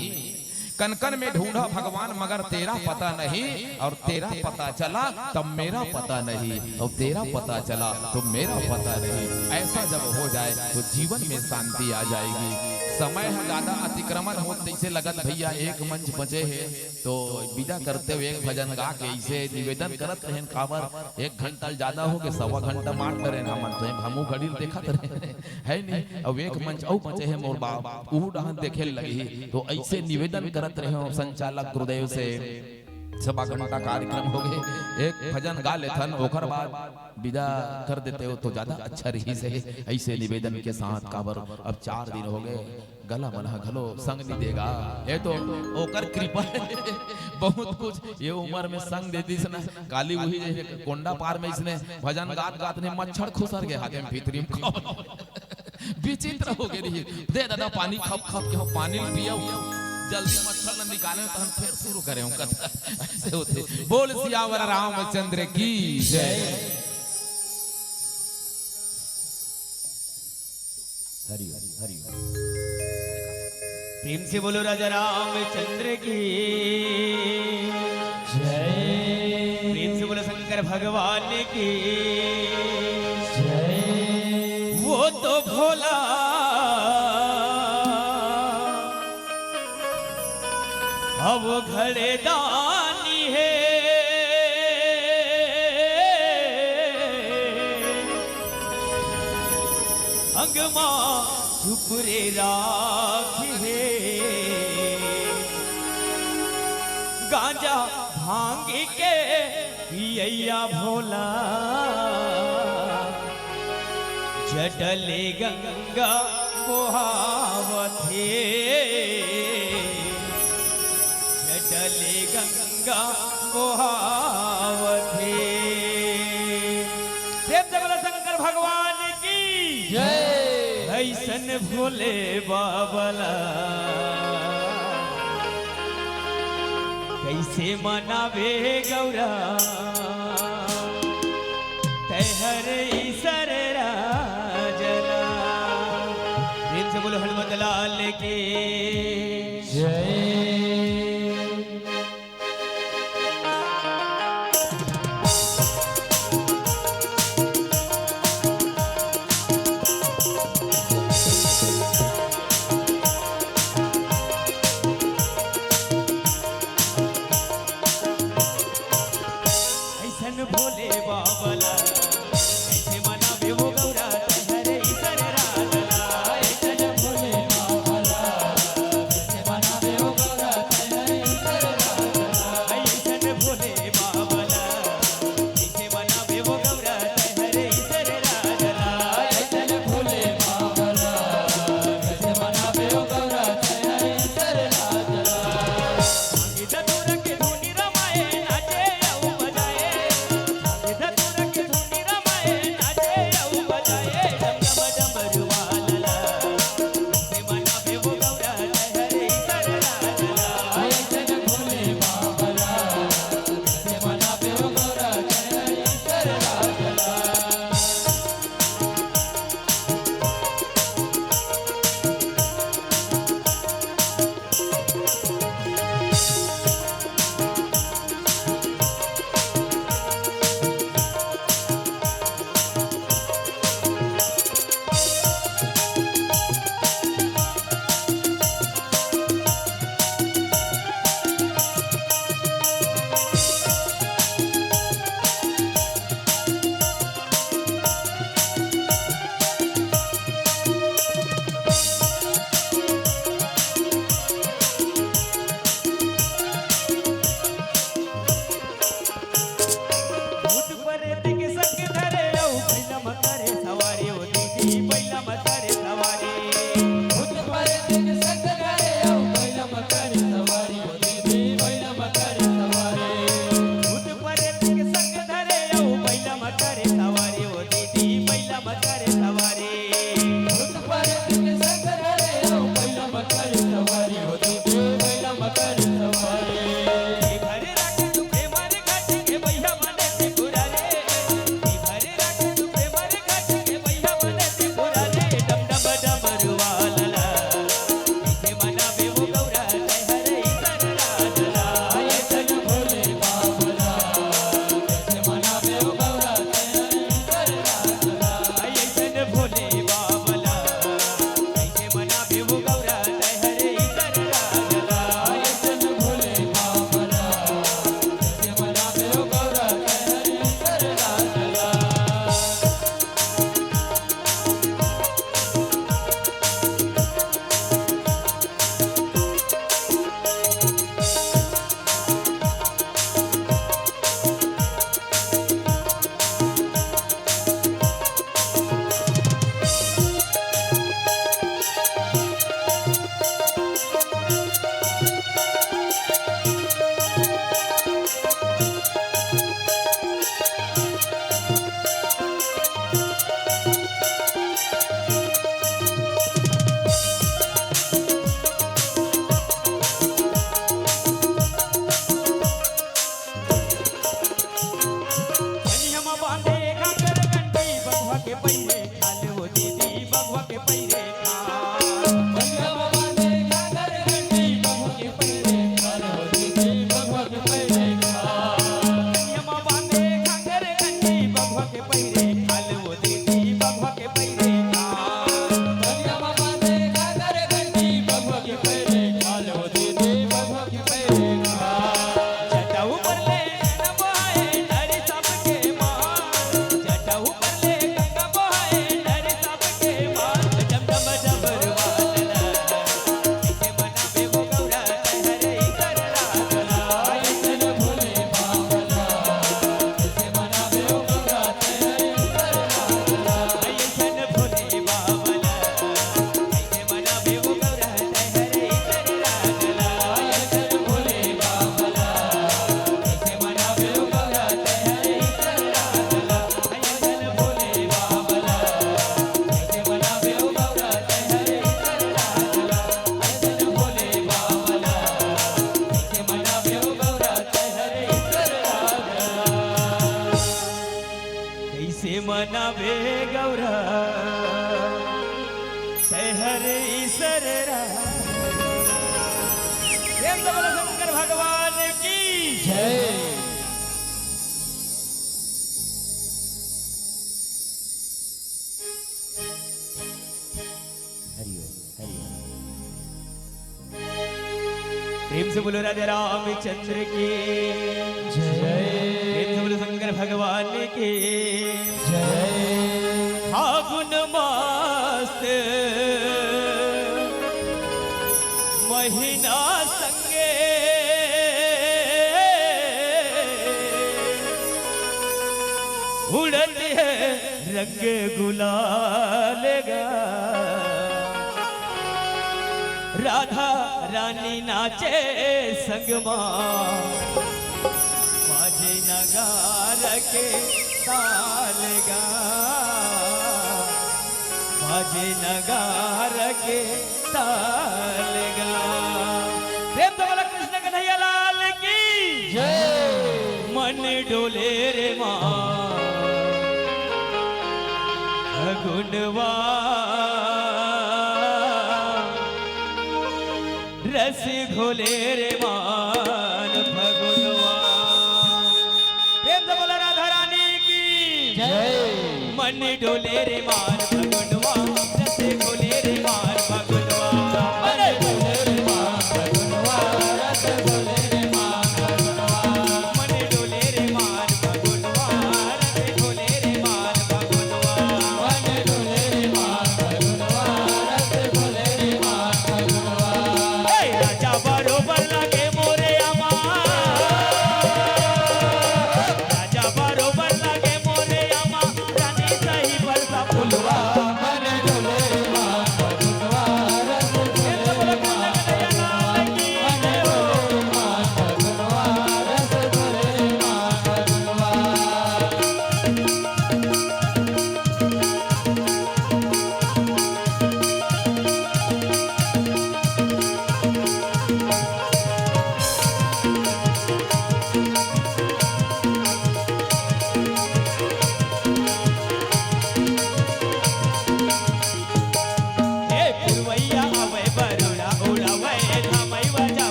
कन कन में ढूंढा भगवान मगर तेरा पता नहीं, और तेरा पता चला तब मेरा पता नहीं, और तेरा पता चला तो मेरा पता नहीं। ऐसा जब हो जाए तो जीवन में शांति आ जाएगी। समय है ज्यादा अतिक्रमण हो, जैसे लगत भैया एक मंच बचे है तो विदा करते हुए एक भजन गा के इसे निवेदन करत रहे खबर, एक घंटा ज्यादा हो गए, 1.25 घंटा मार करे ना मन तो हमू घड़ी देखत रहे है नहीं। अब एक मंच और बचे है मोर बाप ऊ डहन देखे लगी, तो ऐसे निवेदन करत रहे संचालक गुरुदेव से। 1.25 घंटा कार्यक्रम हो गए, एक भजन गा लेथन, ओकर बाद विदा कर देते हो तो ज्यादा अच्छा रही से। ऐसे निवेदन के साथ काबर अब 4 दिन हो गए, गला मना घलो संग नहीं देगा, ये तो ओकर कृपा बहुत कुछ ये उम्र में संग दे दी ना। काली वही कोंडा पार में इसने भजन गात गात ने मच्छर खुसर गए हाथे में भीतरी में विचित्र हो गई। दे दादा पानी खप खप के पानी पिया, जल्दी मच्छर न निकाले तो हम फिर शुरू करें कथा। ऐसे होते। बोल सियावर रामचंद्र की जय। हरि हरि प्रेम से बोलो राजा रामचंद्र की जय। प्रेम से बोलो शंकर भगवान की जय। वो तो भोला अब घड़े दानी है, अंगमा चुप रे राखी है, गांजा भांग के पिया भोला, जटले गंगा बहावत जटले गंगा बहावत। प्रेम से बोलो शंकर भगवान की जय। ऐसन भोले बाबला कैसे मनावे गौरा, तहर ईसर राजा से बोलो हनुमत लाल की ऐसन भोले बाबला ऐसे मनावे वो गौरा हरे ईश्वर राधला ऐसन भोले बाबला ऐसे मनावे वो गौरा हरे ईश्वर राधला ऐसन भोले बाबला ऐसे मनावे वो गौरा हरे ईश्वर राधला ऐसन भोले बाबला ऐसे मनावे वो गौरा हरे ईश्वर राधला इधर दूर के धुनी रमाए नाचे औ बजाए इधर दूर के धुनी रमाए नाचे औ बजाए डम डम डमरुआला से मनावे वो गौरा हरे ईश्वर राधला ऐसन भोले बाबला से मनावे वो गौरा हरे ईश्वर राधला भूत प्रेत के संग धरे औ पहिला मतारे सवारी ओ दीदी पहिला मतारे सवारी भूत प्रेत के संग धरे औ पहिला मतारे सवारी ओ दीदी पहिला मतारे सवारी भूत प्रेत के संग धरे औ पहिला मतारे सवारी ओ दीदी पहिला मतारे सवारी भूत प्रेत के संग धरे औ पहिला मतारे सवारी ओ दीदी पहिला मतारे सवारी भरे राख तू प्रेमर घाट के भैया बने से पुराले भरे राख तू प्रेमर घाट के भैया बने से पुराले डम डम डमरुआला ऐसे मनावे वो गौरा हरे ईश्वर राधला ऐसन भोले बाबला ऐसे मनावे वो गौरा हरे ईश्वर राधला ऐसन भोले बाबला ऐसे मनावे वो गौरा हरे ईश्वर राधला ऐसन भोले बाबला ऐसे मनावे वो गौरा हरे ईश्वर राधला कनियमा बांधे घाघर घंटी बगवा के पहिरे खाल हो दीदी बगवा के पहिरे कनियमा बांधे घाघर घंटी बगवा के पहिरे खाल हो दीदी बगवा के पहिरे कनियमा बांधे घाघर घंटी बगवा के पहिरे खाल हो दीदी बगवा के पहिरे कनियमा बांधे घाघर घंटी बगवा के पहिरे खाल हो दीदी बगवा के पहिरे जटा ऊपर ले नमोए नरी सबके मां जटा ऊपर ले गंगा बहाए नरी प्रेम से बोलो शंकर भगवान की जय। प्रेम से बोलो राजा रामचंद्र की जय। प्रेम से बोलो शंकर भगवान की जय। फागुन मास महीना संगे उड़त है रंग गुलाल गा। राधा रानी नाचे संगमा बाजे नगार के ताल गा। बाजे नगार के ताल गा। प्रेम तो बोला कृष्ण कन्हैया लाल की जय। मन डोले रे माँ गुणवा रस घोले रे मान फगुनवा। प्रेम से बोला राधा रानी की जय। मन डोले रे मान फगुनवा रस घोले रे मान फगुनवा। मन डोले रे मान फगुनवा रस घोले रे मान फगुनवा। मन डोले रे मान फगुनवा रस घोले रे मान फगुनवा। मन डोले रे मान फगुनवा रस घोले रे मान फगुनवा। राजा बरोबर लगे मोरे अमा। राजा बरोबर लगे मोरे अमा। रानी सही बरसा फुलवा।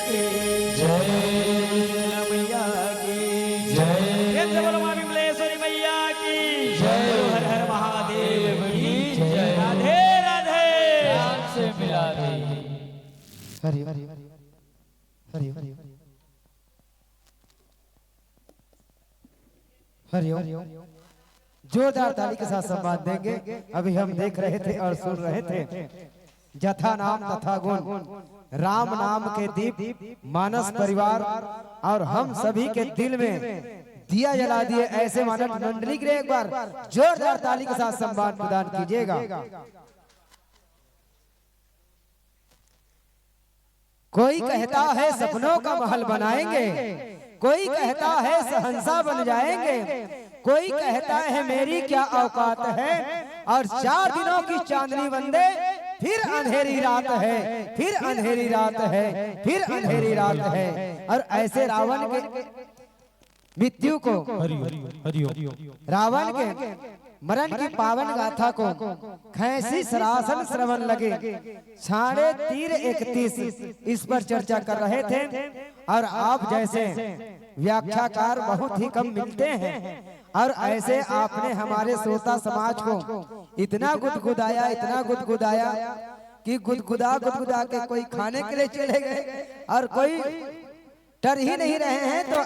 की जय मैया की जय बोलो माँ विमलेश्वरी मैया की जय हर हर महादेव की जय राधे राधे से मिला दे हरि हरि हरि हरि हरि जोरदार ताली के साथ सम्मान देंगे। अभी हम देख रहे थे और सुन रहे थे जथा नाम तथा गुण राम नाम के दीप मानस परिवार और हम सभी के दिल में दिया जला दिए ऐसे मानव मंडली के लिए एक बार जोरदार ताली के साथ सम्मान प्रदान कीजिएगा। कोई कहता है सपनों का महल बनाएंगे, कोई कहता है सहंसा बन जाएंगे, कोई कहता है मेरी क्या औकात है और 4 दिनों की चांदनी वंदे फिर अंधेरी रात है, फिर अंधेरी रात है, फिर अंधेरी रात है। और ऐसे रावण के मृत्यु को रावण के मरण की पावन गाथा को खैसी सरासन श्रवण लगे 31:30 इस पर चर्चा कर रहे थे। और आप जैसे व्याख्याकार बहुत ही कम मिलते हैं और ऐसे आपने हमारे श्रोता समाज को इतना गुदगुदाया, इतना गुदगुदाया कि गुदगुदा के कोई खाने के लिए चले गए और कोई डर ही नहीं रहे हैं। तो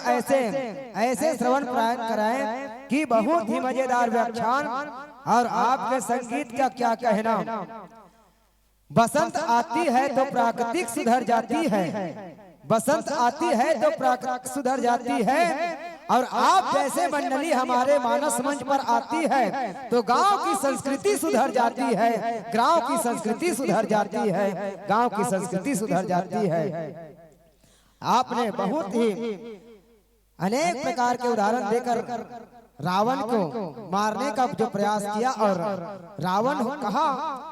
ऐसे श्रवण कराएं कि बहुत ही मजेदार व्याख्यान। और आपके संगीत का क्या कहना, बसंत आती है तो प्राकृतिक सुधर जाती है, बसंत आती है तो प्राकृतिक सुधर जाती है। और आप जैसे मंडली हमारे मानस मंच पर आती है तो गांव की संस्कृति सुधर जाती है, गांव की संस्कृति सुधर जाती है, गांव की संस्कृति सुधर जाती है। आपने बहुत ही अनेक प्रकार के उदाहरण देकर रावण को मारने का जो प्रयास किया और रावण कहा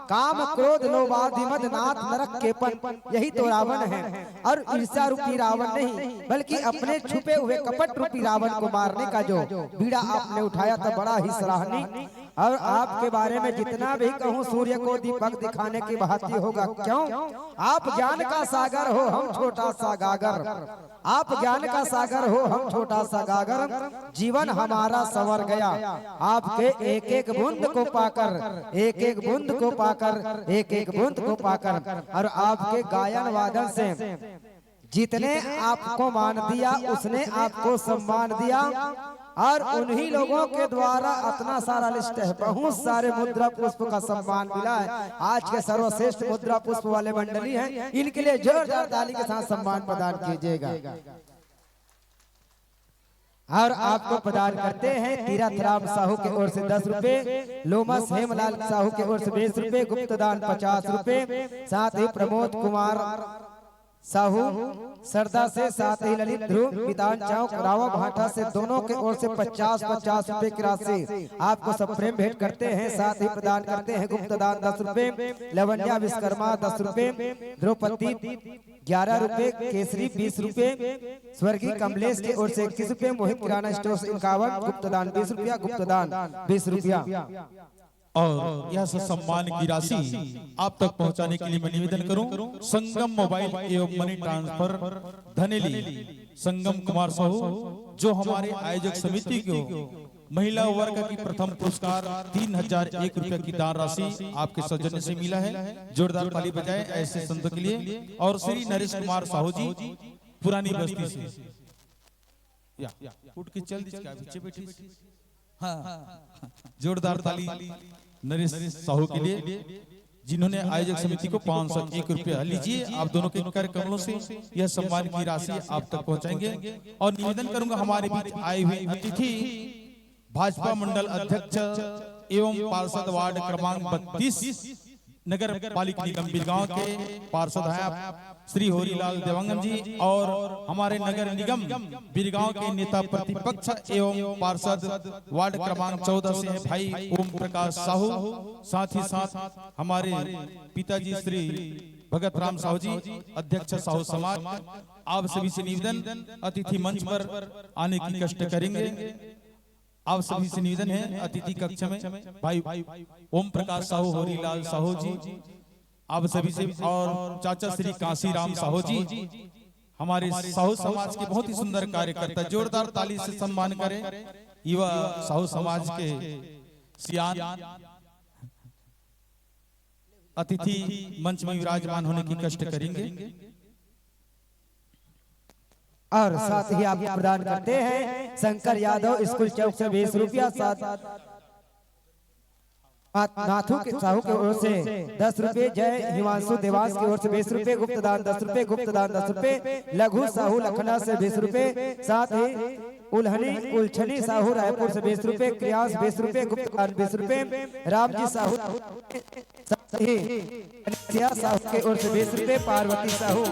काम क्रोध लोभादि मद नाथ नरक केपन, यही तो रावण है। और ईर्ष्या रूपी रावण नहीं बल्कि अपने छुपे हुए कपट रूपी रावण को मारने का जो बीड़ा आपने उठाया था बड़ा ही सराहनीय। और आपके बारे में जितना भी कहूँ सूर्य को दीपक दिखाने की भांति होगा। क्यों? आप ज्ञान का सागर हो, हम छोटा सा गागर। आप ज्ञान का सागर हो, हम छोटा सा गागर। जीवन हमारा संवर गया आपके एक एक बूंद को पाकर, एक एक बूंद को पाकर, एक एक बूंद को पाकर। और आपके गायन वादन से जितने आपको मान दिया उसने आपको सम्मान दिया। और उन्हीं लोगों के द्वारा इतना सारा लिस्ट है, बहुत सारे मुद्रा पुष्प का सम्मान मिला है। आज के सर्वश्रेष्ठ मुद्रा पुष्प वाले मंडली हैं, इनके लिए जोरदार ताली के साथ सम्मान प्रदान कीजिएगा। और आपको प्रदान करते हैं तीरथ राम साहू की ओर से 10 रुपए, लोमस हेमलाल साहू की ओर से 20 रुपए, गुप्तदान 50 रुपए, साथ ही प्रमोद कुमार साहू सरदा से, साथ ही ललित ध्रुव पितान चौक रावा भाटा से, दोनों के ओर से 50-50 रुपए की राशि आपको सब प्रेम भेंट करते हैं। साथ ही प्रदान करते हैं गुप्तदान 10 रुपए, लवन्या विश्वकर्मा 10 रुपए, द्रौपदी 11 रुपए, केसरी 20 रुपए, स्वर्गीय कमलेश की ओर से 21 रुपए, मोहित किराना स्टोर 51, गुप्तदान 20 रुपया, गुप्तदान 20 रुपया। और यह सम्मान की राशि आप तक पहुंचाने के लिए मैं निवेदन करूं संगम मोबाइल एवं मनी ट्रांसफर धनेली संगम कुमार साहू, जो हमारे आयोजक समिति को महिला वर्ग की प्रथम पुरस्कार 3001 रुपए की दान राशि आपके सौजन्य से मिला है। जोरदार ताली बजाएं ऐसे संतों के लिए। और श्री नरेश कुमार साहू जी पुरानी बस्ती से, उठ के चल पीछे बैठी। हाँ, जोरदार ताली नरेश साहू के लिए, जिन्होंने आयोजक समिति को 501 रुपया। लीजिए, आप दोनों के कर कमलों से यह सम्मान की राशि आप तक पहुंचाएंगे। और निवेदन करूंगा हमारे बीच आए हुए अतिथि भाजपा मंडल अध्यक्ष एवं पार्षद वार्ड क्रमांक 32 नगर पालिका निगम बिरगांव के पार्षद हैं श्री होरीलाल देवांगन जी, और हमारे नगर निगम बिरगांव के नेता प्रतिपक्ष एवं पार्षद वार्ड क्रमांक 14 से हैं भाई ओम प्रकाश साहू। साथ ही साथ हमारे पिताजी श्री भगत राम साहू जी, अध्यक्ष साहू समाज। आप सभी से निवेदन, अतिथि मंच पर आने की कष्ट करेंगे। आप सभी से निवेदन है अतिथि कक्ष में भाई ओम प्रकाश साहू, होरीलाल साहू जी, आप सभी से, और चाचा श्री काशी राम साहू जी, हमारे साहू समाज के बहुत ही सुंदर कार्यकर्ता, जोरदार ताली से सम्मान करें। युवा साहू समाज के सियान अतिथि मंच में विराजमान होने की कष्ट करेंगे और साथ ही आप प्रदान करते हैं शंकर यादव स्कूल चौक से 20 रुपया, साथ नाथू के साहू की ओर से 10 रुपए, जय हिमांशु देवास की ओर से 20 रुपए, गुप्तदान 10 रुपए, गुप्तदान 10 रुपए, लघु साहू लखना से 20 रुपए, साथ ही उलछनी साहू रायपुर से 20 रुपए, क्रियास 20 रुपए, गुप्तदान 20 रुपए, रामजी साहू, साथ ही साहू की ओर से 20 रुपए, पार्वती साहू।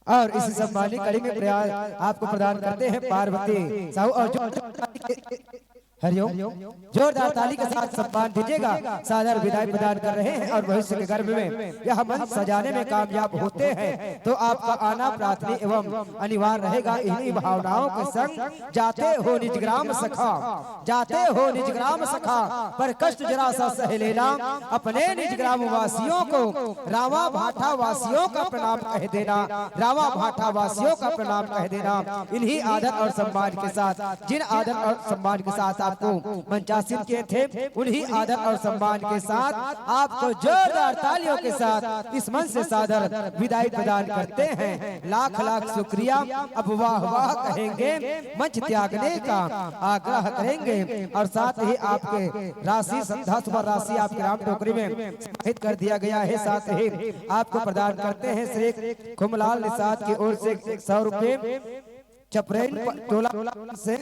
और इस सम्मानित कड़ी में प्रयास आपको प्रदान करते हैं पार्वती साहू। और हरिओम, जोरदार ताली के साथ सम्मान दीजिएगा। सादर विदाई प्रदान कर रहे हैं और भविष्य के गर्भ में यह मंच सजाने में कामयाब होते हैं तो आपका आना प्रार्थनिक एवं अनिवार्य रहेगा। इन्हीं भावनाओं के संग जाते हो निज ग्राम सखा, जाते हो निज ग्राम सखा, पर कष्ट जरा सा सह लेना, अपने निज ग्राम वासियों को रावा भाठा वासियों का प्रणाम कह देना, रावा भाठा वासियों का प्रणाम कह देना। इन्हीं आदर और सम्मान के साथ, जिन आदर और सम्मान के साथ आपको मंचासीन किए थे, उन्हीं आदर और सम्मान के साथ आपको जोरदार तालियों के साथ इस मंच से सादर विदाई प्रदान करते हैं। लाख लाख शुक्रिया। अब वाह वाह कहेंगे, मंच त्यागने का आग्रह करेंगे और साथ ही आपके राशि संधा सुपर राशि आपके राम टोकरी में समाहित कर दिया गया है। साथ ही आपको प्रदान करते हैं श्री खुमलाल निषाद की ओर से 100 रुपए, चपरेन टोला से